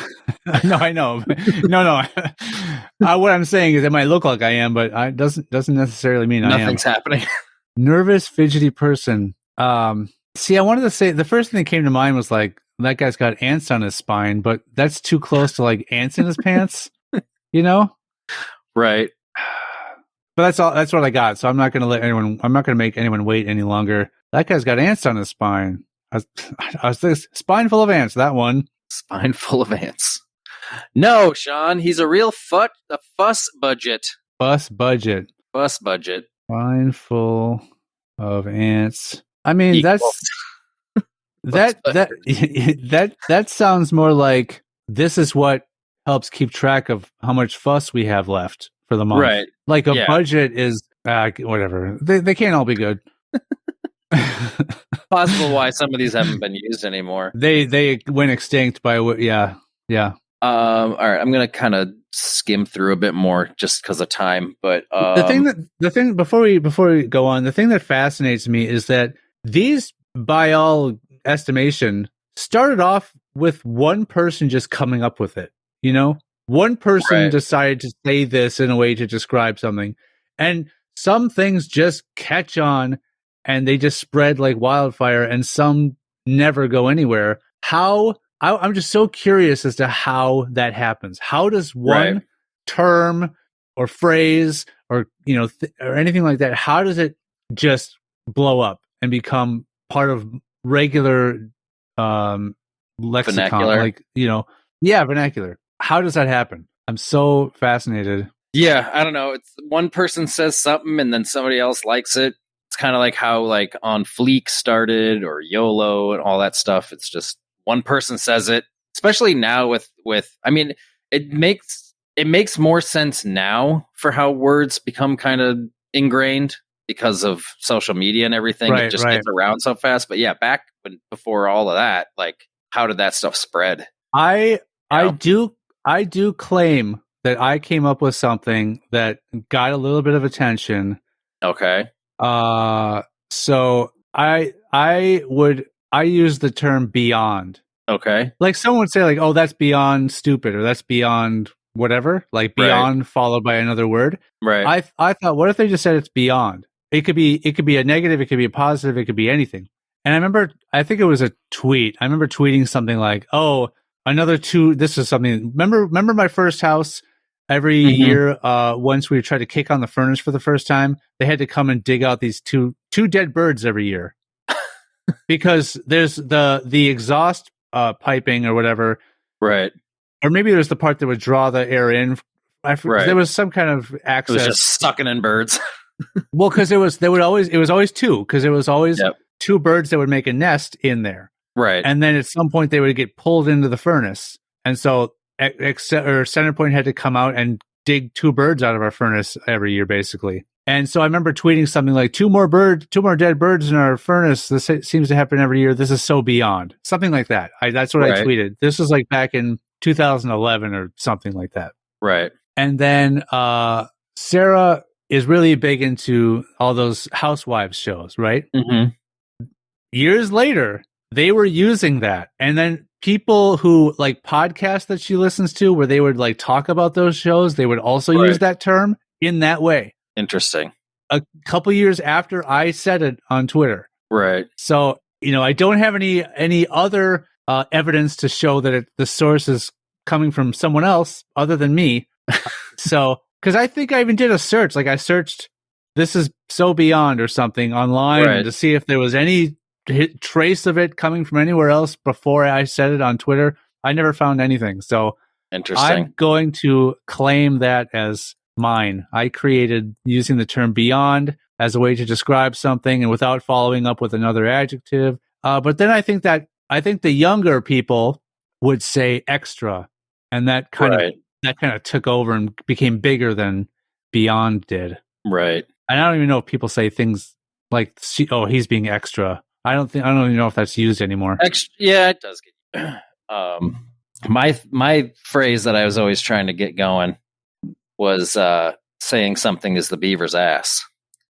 No, I know. No. What I'm saying is it might look like I am, but it doesn't necessarily mean I am. Nothing's happening. Nervous, fidgety person. See, I wanted to say the first thing that came to mind was like, that guy's got ants on his spine, but that's too close to like ants in his pants, Right. But that's what I got. So I'm not going to make anyone wait any longer. That guy's got ants on his spine. I was this spine full of ants, that one. Spine full of ants. No, Sean, he's a real fuss budget. Fuss budget. Fuss budget. Spine full of ants. I mean, that sounds more like this is what helps keep track of how much fuss we have left for the month. Right. Like a budget is whatever. They can't all be good. Possible why some of these haven't been used anymore. They went extinct by all right, I'm gonna kind of skim through a bit more just because of time. But the thing before we go on, the thing that fascinates me is that these, by all estimation, started off with one person just coming up with it. You know, one person decided to say this in a way to describe something, and some things just catch on and they just spread like wildfire, and some never go anywhere. I'm just so curious as to how that happens. How does one term or phrase or or anything like that, how does it just blow up and become part of regular lexicon? Vernacular. Like, vernacular. How does that happen? I'm so fascinated. Yeah, I don't know. It's one person says something and then somebody else likes it. It's kind of like how like On Fleek started, or YOLO and all that stuff. It's just one person says it, especially now with I mean, it makes more sense now for how words become kind of ingrained because of social media and everything. It just gets around so fast. But yeah, before all of that, like, how did that stuff spread? I do claim that I came up with something that got a little bit of attention. Okay. So I use the term beyond. Okay. Like someone would say like, oh, that's beyond stupid, or that's beyond whatever, like beyond followed by another word. Right. I thought, what if they just said it's beyond? It could be a negative, it could be a positive, it could be anything. And I think it was a tweet. I remember tweeting something like, oh, another two, this is something, remember my first house? Every year, once we tried to kick on the furnace for the first time, they had to come and dig out these two dead birds every year. Because there's the exhaust piping or whatever. Right. Or maybe it was the part that would draw the air in. There was some kind of access. It was just sucking in birds. Well, because it was always two, because it was always two birds that would make a nest in there. Right. And then at some point they would get pulled into the furnace. And so Centerpoint had to come out and dig two birds out of our furnace every year, basically. And so I remember tweeting something like, two more dead birds in our furnace. This seems to happen every year. This is so beyond. Something like that. That's what I tweeted. This was like back in 2011 or something like that. Right. And then Sarah is really big into all those housewives shows, right? Mm-hmm. Years later, they were using that. And then people who like podcasts that she listens to, where they would like talk about those shows, they would also use that term in that way. Interesting. A couple years after I said it on Twitter. Right. So, I don't have any other evidence to show that the source is coming from someone else other than me. So, because I think I even did a search. Like I searched, this is so beyond or something online to see if there was any trace of it coming from anywhere else before I said it on Twitter. I never found anything. So interesting. I'm going to claim that as mine. I created using the term beyond as a way to describe something and without following up with another adjective. But then I think the younger people would say extra, and that kind of took over and became bigger than beyond did. Right. And I don't even know if people say things like, "Oh, he's being extra." I don't even know if that's used anymore. Yeah, it does get. My phrase that I was always trying to get going was saying something is the beaver's ass.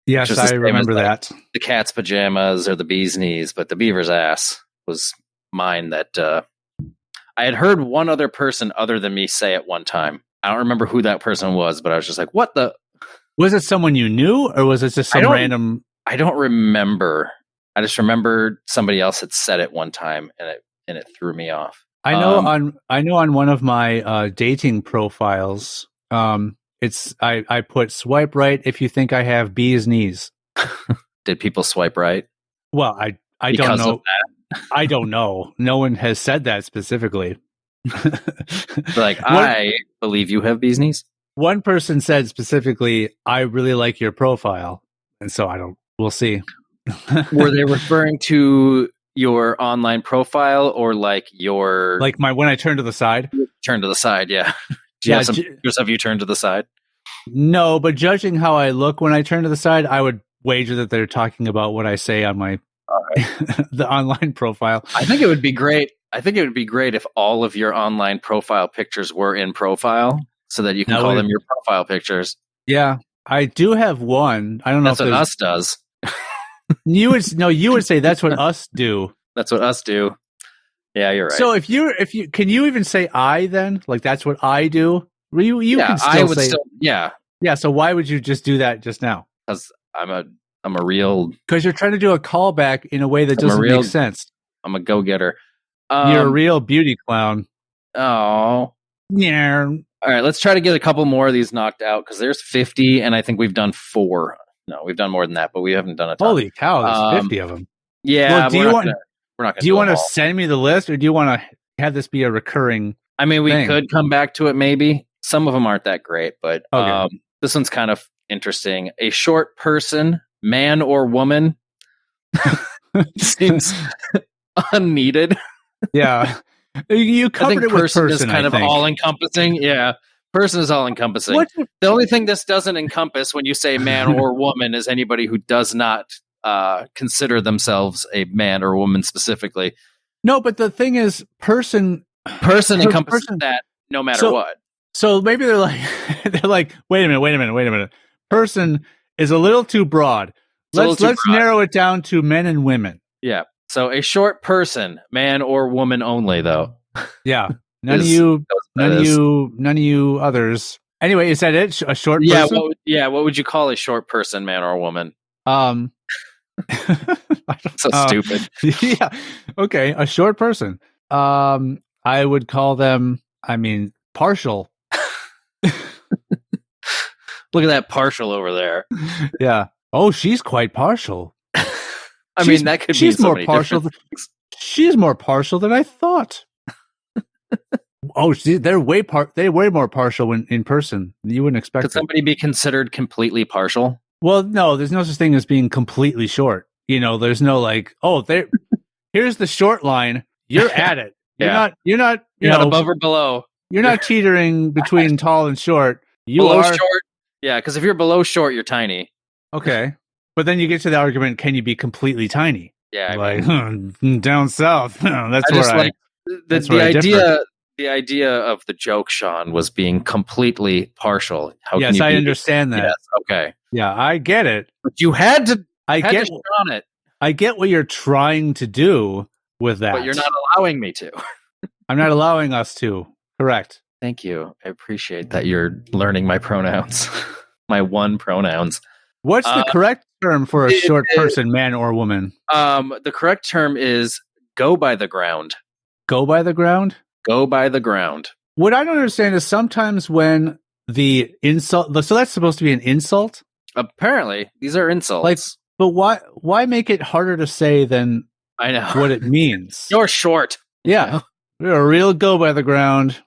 Yes, I remember that. The cat's pajamas or the bee's knees, but the beaver's ass was mine. That I had heard one other person other than me say it one time. I don't remember who that person was, but I was just like, "What the?" Was it someone you knew, or was it just some random? I don't remember. I just remember somebody else had said it one time, and it threw me off. I know on one of my dating profiles, I put swipe right if you think I have bee's knees. Did people swipe right? Well, I don't know. I don't know. No one has said that specifically. Like, I believe you have bee's knees. One person said specifically, I really like your profile. And so we'll see. Were they referring to your online profile or like your... Like when I turn to the side? turn to the side. Yeah. Do you have some pictures of you turn to the side? No, but judging how I look when I turn to the side, I would wager that they're talking about what I say on my the online profile. I think it would be great. I think it would be great if all of your online profile pictures were in profile, so that you can call them your profile pictures. Yeah, I do have one. I don't know if what us does. You would say that's what us do. That's what us do. Yeah, you're right. So if you can you even say I then? Like that's what I do? You can still say yeah. So why would you just do that just now? Because I'm a real. Because you're trying to do a callback in a way that doesn't make sense. I'm a go-getter. You're a real beauty clown. Oh. Yeah. All right, let's try to get a couple more of these knocked out because there's 50, and I think we've done 4. No, we've done more than that, but we haven't done a ton. Holy cow, there's 50 of them. Yeah. Well, do you want to send me the list, or do you want to have this be a recurring? I mean, we could come back to it. Maybe some of them aren't that great, but this one's kind of interesting. A short person, man or woman, seems unneeded. Yeah, you covered it with person. Is kind of all encompassing. Yeah, person is all encompassing. The only thing this doesn't encompass when you say man or woman is anybody who does not consider themselves a man or woman specifically. No, but the thing is, person encompasses that no matter what. So maybe they're like, wait a minute. Person is a little too broad. Let's narrow it down to men and women. Yeah. So a short person, man or woman only, though. Yeah. None of you others. Anyway, is that it? A short person? What would you call a short person, man or woman? So stupid. Yeah. Okay. A short person. I would call them, partial. Look at that partial over there. Yeah. Oh, she's quite partial. That could be more partial. She's more partial than I thought. Oh, they're way more partial in person. You wouldn't expect. Could somebody be considered completely partial? Well, no. There's no such thing as being completely short. There's no here's the short line. You're at it. You're not above or below. You're not teetering between tall and short. You below are short. Yeah, because if you're below short, you're tiny. Okay. But then you get to the argument, can you be completely tiny? Yeah. Down south. That's where the idea of the joke, Sean, was being completely partial. Yes, I understand that. Yes, okay. Yeah, I get it. But you had to shit on it. I get what you're trying to do with that. But you're not allowing me to. I'm not allowing us to. Correct. Thank you. I appreciate that you're learning my pronouns. My one pronouns. What's the correct term for a short person, man or woman? The correct term is go by the ground. Go by the ground? Go by the ground. What I don't understand is sometimes when the insult... So that's supposed to be an insult? Apparently. These are insults. But why make it harder to say than I know what it means? You're short. Yeah. You're a real go by the ground.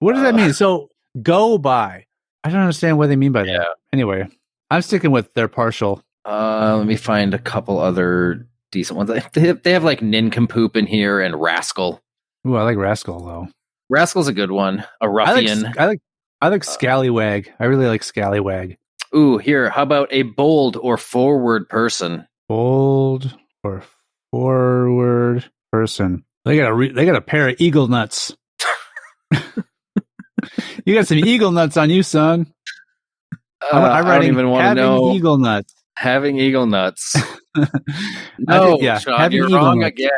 What does that mean? So, go by. I don't understand what they mean by that. Anyway, I'm sticking with they're partial. Let me find a couple other decent ones. They have like nincompoop in here and rascal. Ooh, I like rascal though. Rascal's a good one. A ruffian. I like scallywag. I really like scallywag. Ooh, here. How about a bold or forward person? Bold or forward person. They got a pair of eagle nuts. You got some eagle nuts on you, son. I'm I don't even want to know. Eagle nuts. Having eagle nuts. No, Sean, you're wrong again.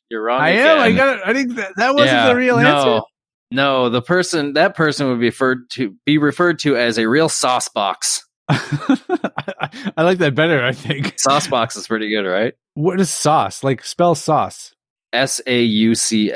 You're wrong. I again. am. I think that wasn't the real answer. No, that person would be referred to as a real sauce box. I like that better. I think sauce box is pretty good, right? What is sauce? Like spell sauce. SAUCE.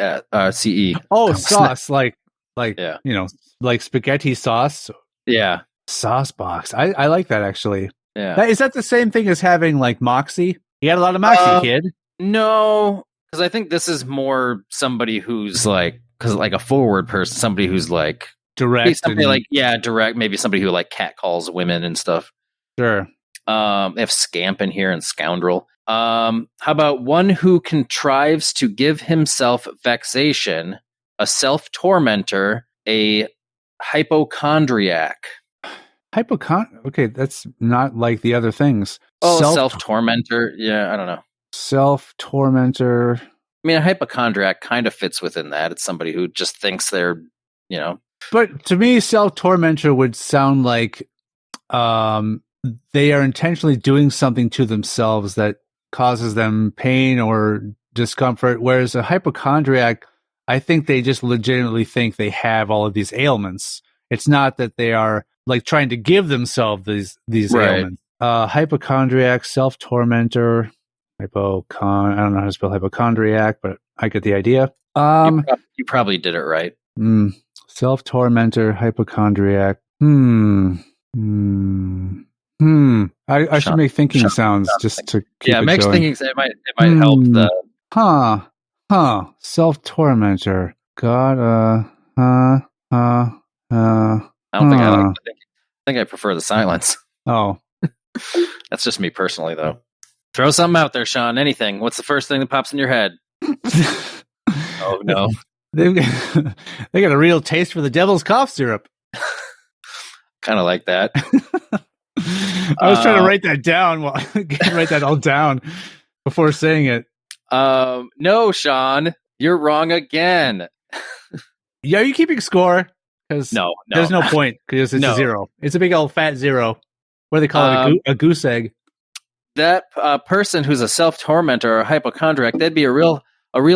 Oh, sauce, like like spaghetti sauce. Yeah, sauce box. I like that actually. Yeah, is that the same thing as having like moxie? You got a lot of moxie, kid. No, because I think this is more somebody who's like a forward person, somebody who's like direct, direct. Maybe somebody who like catcalls women and stuff. Sure. They have scamp in here and scoundrel. How about one who contrives to give himself vexation a self-tormentor, a hypochondriac. Okay, that's not like the other things. Oh, self-tormentor. Yeah, I don't know. Self-tormentor. I mean, a hypochondriac kind of fits within that. It's somebody who just thinks they're, But to me, self-tormentor would sound like they are intentionally doing something to themselves that causes them pain or discomfort, whereas a hypochondriac, I think they just legitimately think they have all of these ailments. It's not that they are like trying to give themselves these ailments. Hypochondriac, self-tormentor, I don't know how to spell hypochondriac, but I get the idea. You probably did it right. Self-tormentor, hypochondriac. I should make thinking sounds just to keep it makes going. thinking. It might help the. Self-tormentor. God. I don't think I like. I think I prefer the silence. Oh, that's just me personally, though. Throw something out there, Sean. Anything. What's the first thing that pops in your head? Oh no. They got a real taste for the devil's cough syrup. Kind of like that. I was trying to write that down. Write that all down before saying it. No, Sean, you're wrong again. Yeah, are you keeping score? Because no, there's no point because it's a 0. It's a big old fat 0. What do they call it? A goose egg. That person who's a self-tormentor or a hypochondriac, that'd be a real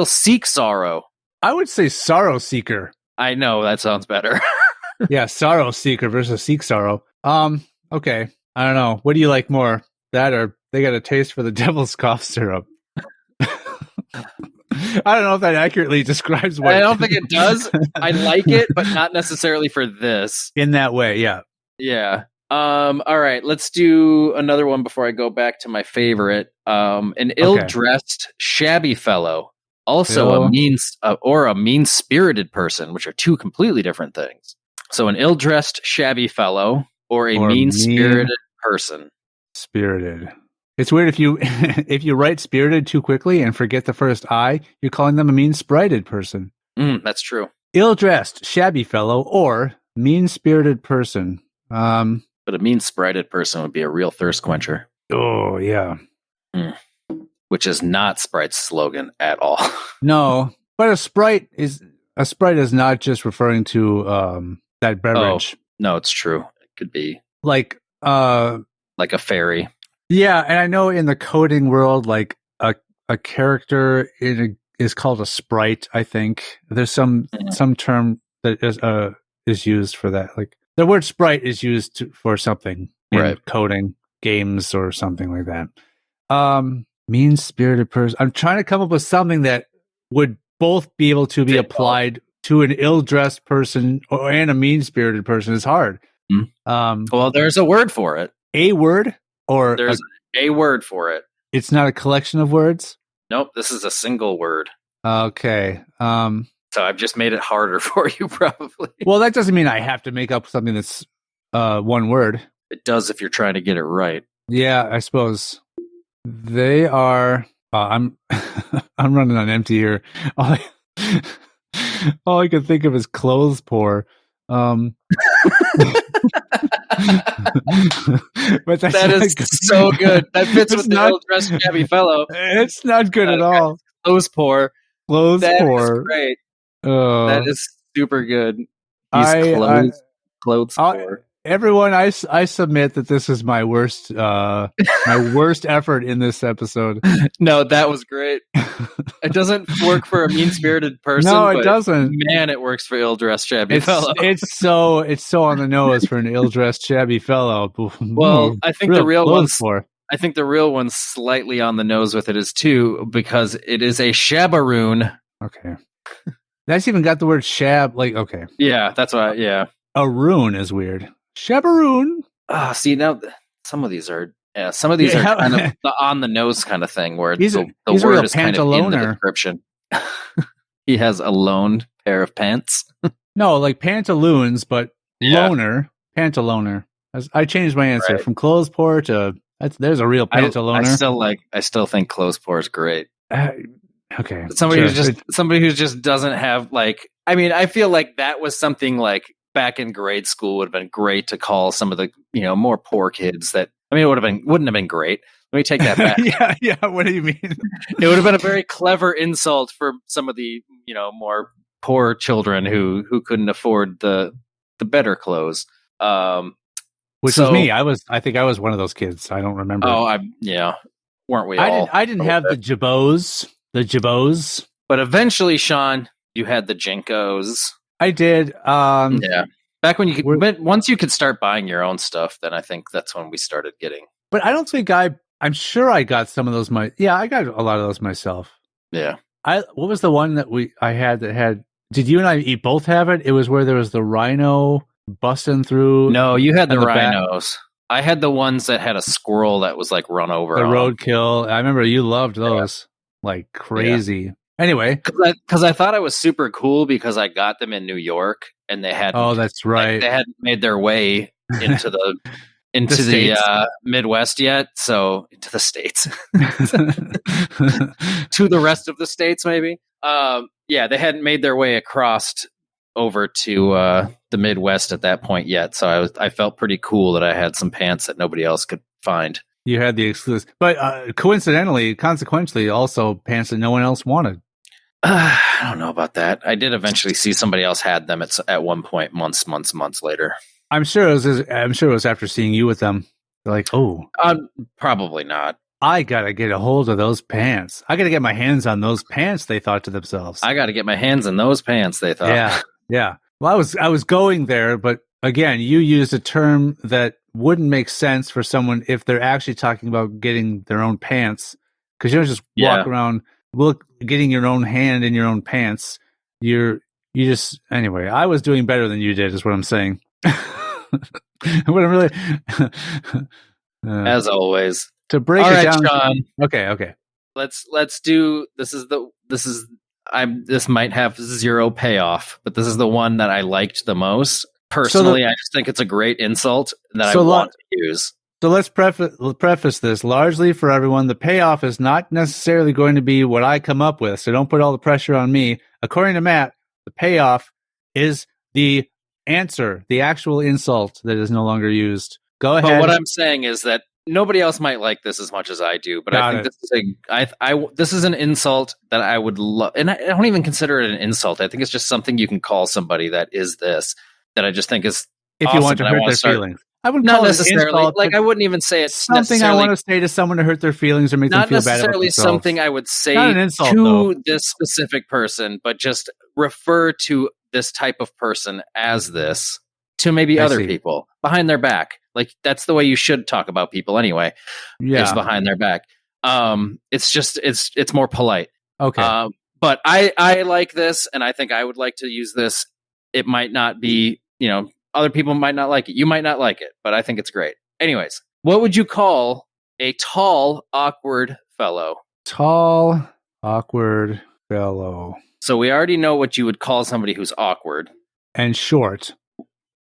seek sorrow. I would say sorrow seeker. I know, that sounds better. Yeah, sorrow seeker versus seek sorrow. Okay. I don't know. What do you like more? That or they got a taste for the devil's cough syrup? I don't know if that accurately describes what... I don't think it does. I like it, but not necessarily for this. In that way, yeah. Yeah. All right, let's do another one before I go back to my favorite. An ill-dressed, shabby fellow. Also a mean-spirited person, which are two completely different things. So an ill-dressed, shabby fellow or a mean-spirited person. Spirited. It's weird if you write spirited too quickly and forget the first I, you're calling them a mean-spirited person. That's true. Ill-dressed, shabby fellow or mean-spirited person. But a mean-spirited person would be a real thirst quencher. Oh, yeah. Which is not Sprite's slogan at all. No, but a Sprite is not just referring to that beverage. Oh, no, it's true. It could be like a fairy. Yeah, and I know in the coding world, like a character is called a sprite. I think there's some term that is used for that. Like the word sprite is used for something in coding games or something like that. Mean-spirited person. I'm trying to come up with something that would both be able to be applied to an ill-dressed person and a mean-spirited person. Is hard. Well, there's a word for it. A word? Or there's a word for it. It's not a collection of words? Nope, this is a single word. Okay. So I've just made it harder for you, probably. Well, that doesn't mean I have to make up something that's one word. It does if you're trying to get it right. Yeah, I suppose. They are... I'm running on empty here. All I can think of is clothes pour. But that is so good. That fits with the ill-dressed shabby fellow. It's not good at all. Clothes pour. Clothes pour. Is great. That is super good. Clothes pour. Everyone, I submit that this is my worst effort in this episode. No, that was great. It doesn't work for a mean-spirited person. No, it doesn't. Man, it works for ill-dressed shabby fellow. It's so on the nose for an ill-dressed shabby fellow. Well, I think the real one's I think the real one's slightly on the nose with it is too, because it is a shabaroon. Okay, that's even got the word shab. Like, okay, yeah, that's why. Yeah, a rune is weird. Shabaroon. See, now some of these are kind of the on the nose kind of thing where the word is kind of in the description. He has a loaned pair of pants. No, like pantaloons, but loner, pantaloner. I changed my answer from clothes pour to there's a real pantaloner. I still think clothes pour is great. Okay. Somebody who just doesn't have like. I mean, I feel like that was something like back in grade school would have been great to call some of the more poor kids. That I mean, wouldn't have been great. Let me take that back. Yeah. What do you mean? It would have been a very clever insult for some of the more poor children who couldn't afford the better clothes. Which was me. I think I was one of those kids. I don't remember. Oh, weren't we all? I didn't have the Jabos. The Jabos. But eventually, Sean, you had the Jinkos. I did. Yeah. Back when you could, once you could start buying your own stuff, then I think that's when we started getting. But I don't think I'm sure I got some of those. I got a lot of those myself. Yeah. What was the one that I had that had? Did you and I both have it? It was where there was the rhino busting through. No, you had the rhinos. I had the ones that had a squirrel that was like run over. The roadkill. I remember you loved those like crazy. Yeah. Anyway, because I thought it was super cool because I got them in New York and they had. Oh, that's right. They hadn't made their way into the the Midwest yet, so into the States, to the rest of the states, maybe. They hadn't made their way across over to the Midwest at that point yet. So I felt pretty cool that I had some pants that nobody else could find. You had the exclusive, but consequentially, also pants that no one else wanted. I don't know about that. I did eventually see somebody else had them at one point, months later. I'm sure it was after seeing you with them. They're like, oh, probably not. I gotta get a hold of those pants. I gotta get my hands on those pants. They thought to themselves. I gotta get my hands on those pants. They thought. Yeah. Well, I was going there, but again, you used a term that wouldn't make sense for someone if they're actually talking about getting their own pants, because you don't just walk around getting your own hand in your own pants. Anyway. I was doing better than you did, is what I'm saying. What I'm really, as always, to break it down. Sean. Okay. Let's do. This might have zero payoff, but this is the one that I liked the most. Personally, I just think it's a great insult that I want to use. So let's preface this largely for everyone. The payoff is not necessarily going to be what I come up with, so don't put all the pressure on me. According to Matt, the payoff is the answer, the actual insult that is no longer used. Go ahead. But what I'm saying is that nobody else might like this as much as I do, but I think this is an insult that I would love, and I don't even consider it an insult. I think it's just something you can call somebody that is this. That I just think is if awesome, you want to hurt their feelings. I wouldn't not call necessarily it insult, like I wouldn't even say it's something I want to say to someone to hurt their feelings or make them feel bad about themselves. Not necessarily something I would say insult, to this specific person, but just refer to this type of person as this to maybe other people behind their back. Like that's the way you should talk about people anyway. Yeah, it's behind their back. It's just it's more polite. Okay, but I like this, and I think I would like to use this. It might not be. Other people might not like it. You might not like it, but I think it's great. Anyways, what would you call a tall, awkward fellow? Tall, awkward fellow. So we already know what you would call somebody who's awkward. And short.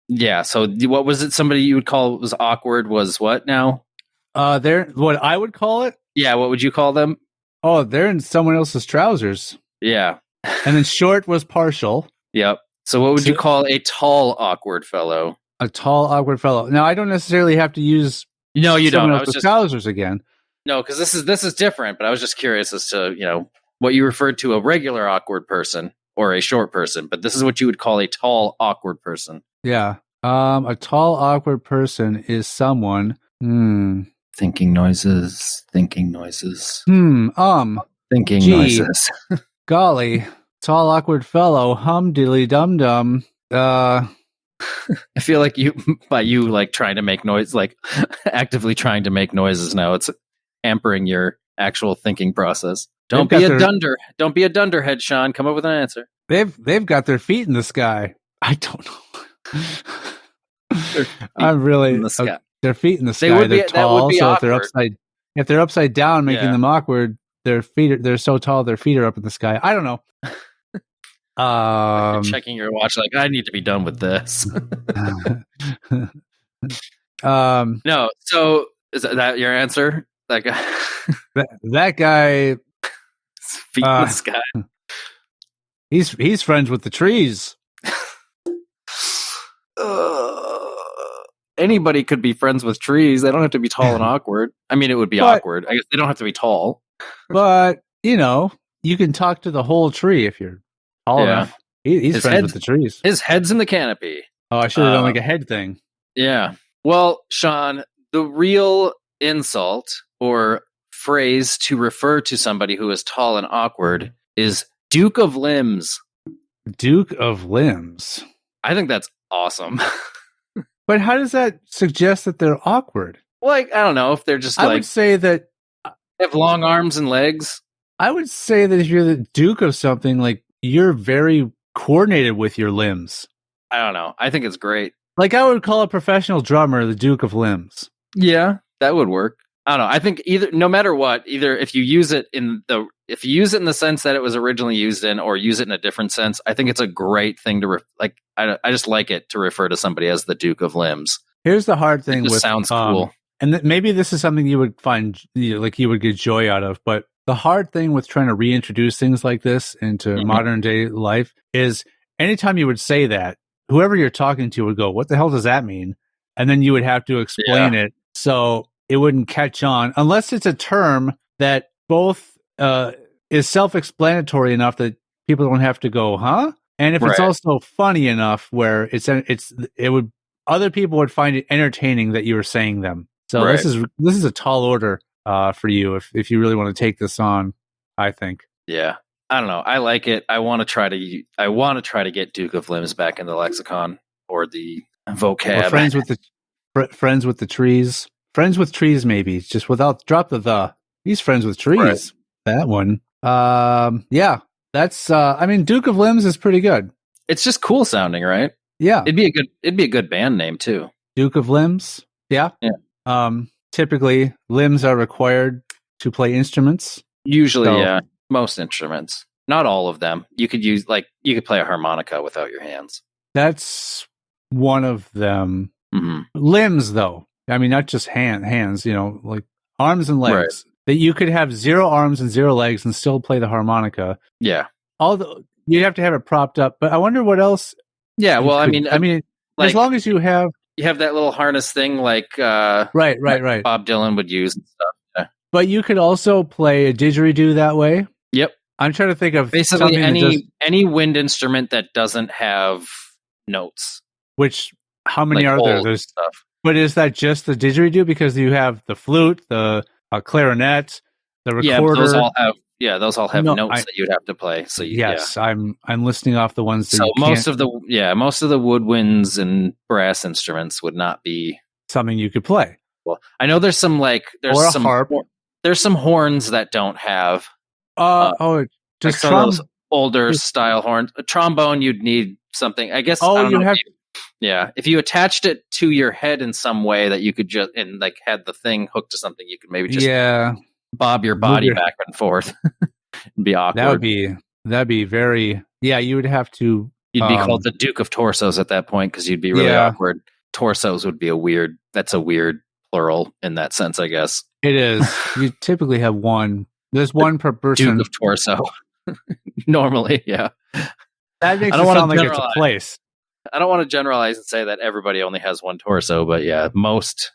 Yeah, so what was it somebody you would call was awkward was what now? What I would call it? Yeah, what would you call them? Oh, they're in someone else's trousers. Yeah. And then short was partial. Yep. So what would you call a tall, awkward fellow? A tall, awkward fellow. Now, I don't necessarily have to use someone else's trousers again. No, because this is different, but I was just curious as to, what you referred to a regular awkward person or a short person, but this is what you would call a tall, awkward person. Yeah. A tall, awkward person is someone... Thinking noises. Thinking noises. Golly... Tall, awkward fellow, diddly dum dum. I feel like by you like trying to make noise, like actively trying to make noises now, it's hampering your actual thinking process. Don't be a dunderhead, Sean. Come up with an answer. They've got their feet in the sky. I don't know. I'm really their feet in the sky. They're tall, so if they're upside down, making them awkward, they're so tall, their feet are up in the sky. I don't know. Checking your watch, like I need to be done with this. No, so is that your answer? That guy, that guy, Feet in the sky. He's friends with the trees. Anybody could be friends with trees. They don't have to be tall and awkward. I mean, it would be awkward. I guess they don't have to be tall. But, you can talk to the whole tree if you're tall enough. He's friends with the trees. His head's in the canopy. Oh, I should have done like a head thing. Yeah. Well, Sean, the real insult or phrase to refer to somebody who is tall and awkward is Duke of Limbs. Duke of Limbs. I think that's awesome. But how does that suggest that they're awkward? Like, I don't know if they're just I would say that they have long arms and legs. I would say that if you're the Duke of something, like you're very coordinated with your limbs. I don't know. I think it's great. Like I would call a professional drummer the Duke of Limbs. Yeah, that would work. I don't know. I think no matter what, either if you use it in the sense that it was originally used in, or use it in a different sense, I think it's a great thing to I just like it to refer to somebody as the Duke of Limbs. Here's the hard thing with sounds cool, and maybe this is something you would find like you would get joy out of. But the hard thing with trying to reintroduce things like this into modern day life is anytime you would say that, whoever you're talking to would go, "What the hell does that mean?" And then you would have to explain it. So it wouldn't catch on unless it's a term that both is self-explanatory enough that people don't have to go, huh? And if it's also funny enough where other people would find it entertaining that you were saying them. So this is a tall order for you if you really want to take this on, I think. Yeah. I don't know. I like it. I want to try to get Duke of Limbs back in the lexicon or the vocab. Or friends with the trees. Friends with trees, maybe just drop the. He's friends with trees. Right. That one. Yeah. That's. Duke of Limbs is pretty good. It's just cool sounding, right? Yeah. It'd be a good band name too. Duke of Limbs. Yeah. Yeah. Typically, limbs are required to play instruments. Usually, yeah. Most instruments, not all of them. You could play a harmonica without your hands. That's one of them. Mm-hmm. Limbs, though. I mean, not just hands, like arms and legs. Right. That you could have 0 arms and 0 legs and still play the harmonica. Yeah. You'd have to have it propped up. But I wonder what else. Yeah, well, like, as long as you have that little harness thing, like right. Bob Dylan would use and stuff. Yeah. But you could also play a didgeridoo that way. Yep. I'm trying to think of basically any wind instrument that doesn't have notes. Which how many are there? There's stuff. But is that just the didgeridoo? Because you have the flute, the clarinet, the recorder. Those all have notes that you'd have to play. So I'm listing off the ones. That most of the woodwinds and brass instruments would not be something you could play. Well, I know there's some harp. There's some horns that don't have. Just some of those older style horns. A trombone, you'd need something. I guess. If you attached it to your head in some way that you could just had the thing hooked to something, you could maybe just bob your body back and forth. It'd be awkward. That'd be very. Yeah, you would have to. You'd be called the Duke of Torsos at that point because you'd be really awkward. Torsos would be that's a weird plural in that sense, I guess. It is. You typically have one. There's one per person. Duke of Torso. Normally, yeah. That makes it sound like it's a place. I don't want to generalize and say that everybody only has one torso, but yeah, most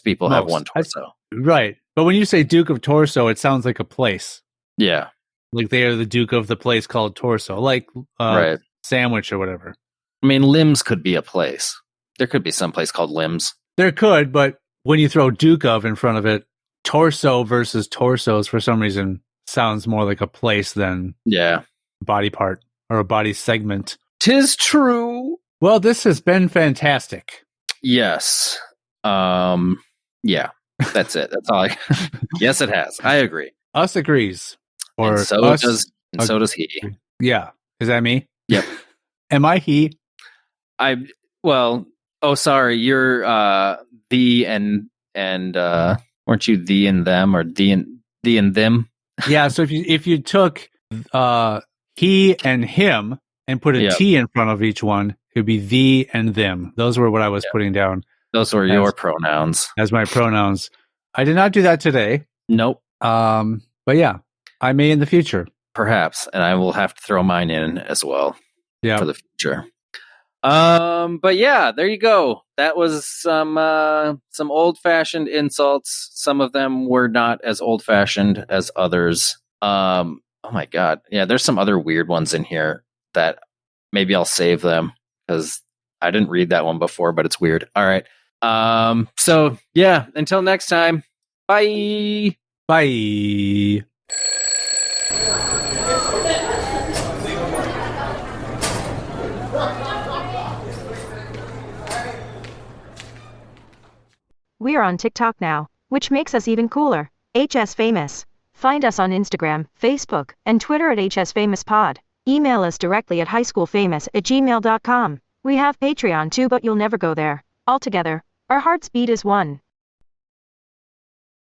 people have one torso. Right. But when you say Duke of Torso, it sounds like a place. Yeah. Like they are the Duke of the place called Torso, like Sandwich or whatever. I mean, Limbs could be a place. There could be some place called Limbs. There could, but when you throw Duke of in front of it, torso versus torsos for some reason sounds more like a place than body part or a body segment. 'Tis true. Well, this has been fantastic. Yes. Yeah. That's it. That's all. Yes, it has. I agree. Us agrees. Or and so does he. Yeah. Is that me? Yep. Am I he? Sorry. You're the and weren't you the and them or the and them? Yeah. So if you took he and him and put a T in front of each one, it would be the and them. Those were what I was putting down. Those were your pronouns. As my pronouns. I did not do that today. Nope. But yeah, I may in the future. perhaps, and I will have to throw mine in as well for the future. But yeah, there you go. That was some old-fashioned insults. Some of them were not as old-fashioned as others. Oh my God. Yeah, there's some other weird ones in here that maybe I'll save them because I didn't read that one before, but it's weird. All right. So yeah, until next time. Bye. Bye. We are on TikTok now, which makes us even cooler. HS Famous. Find us on Instagram, Facebook, and Twitter at HSFamousPod. Email us directly at highschoolfamous@gmail.com. We have Patreon too, but you'll never go there. Altogether, our hearts beat as one.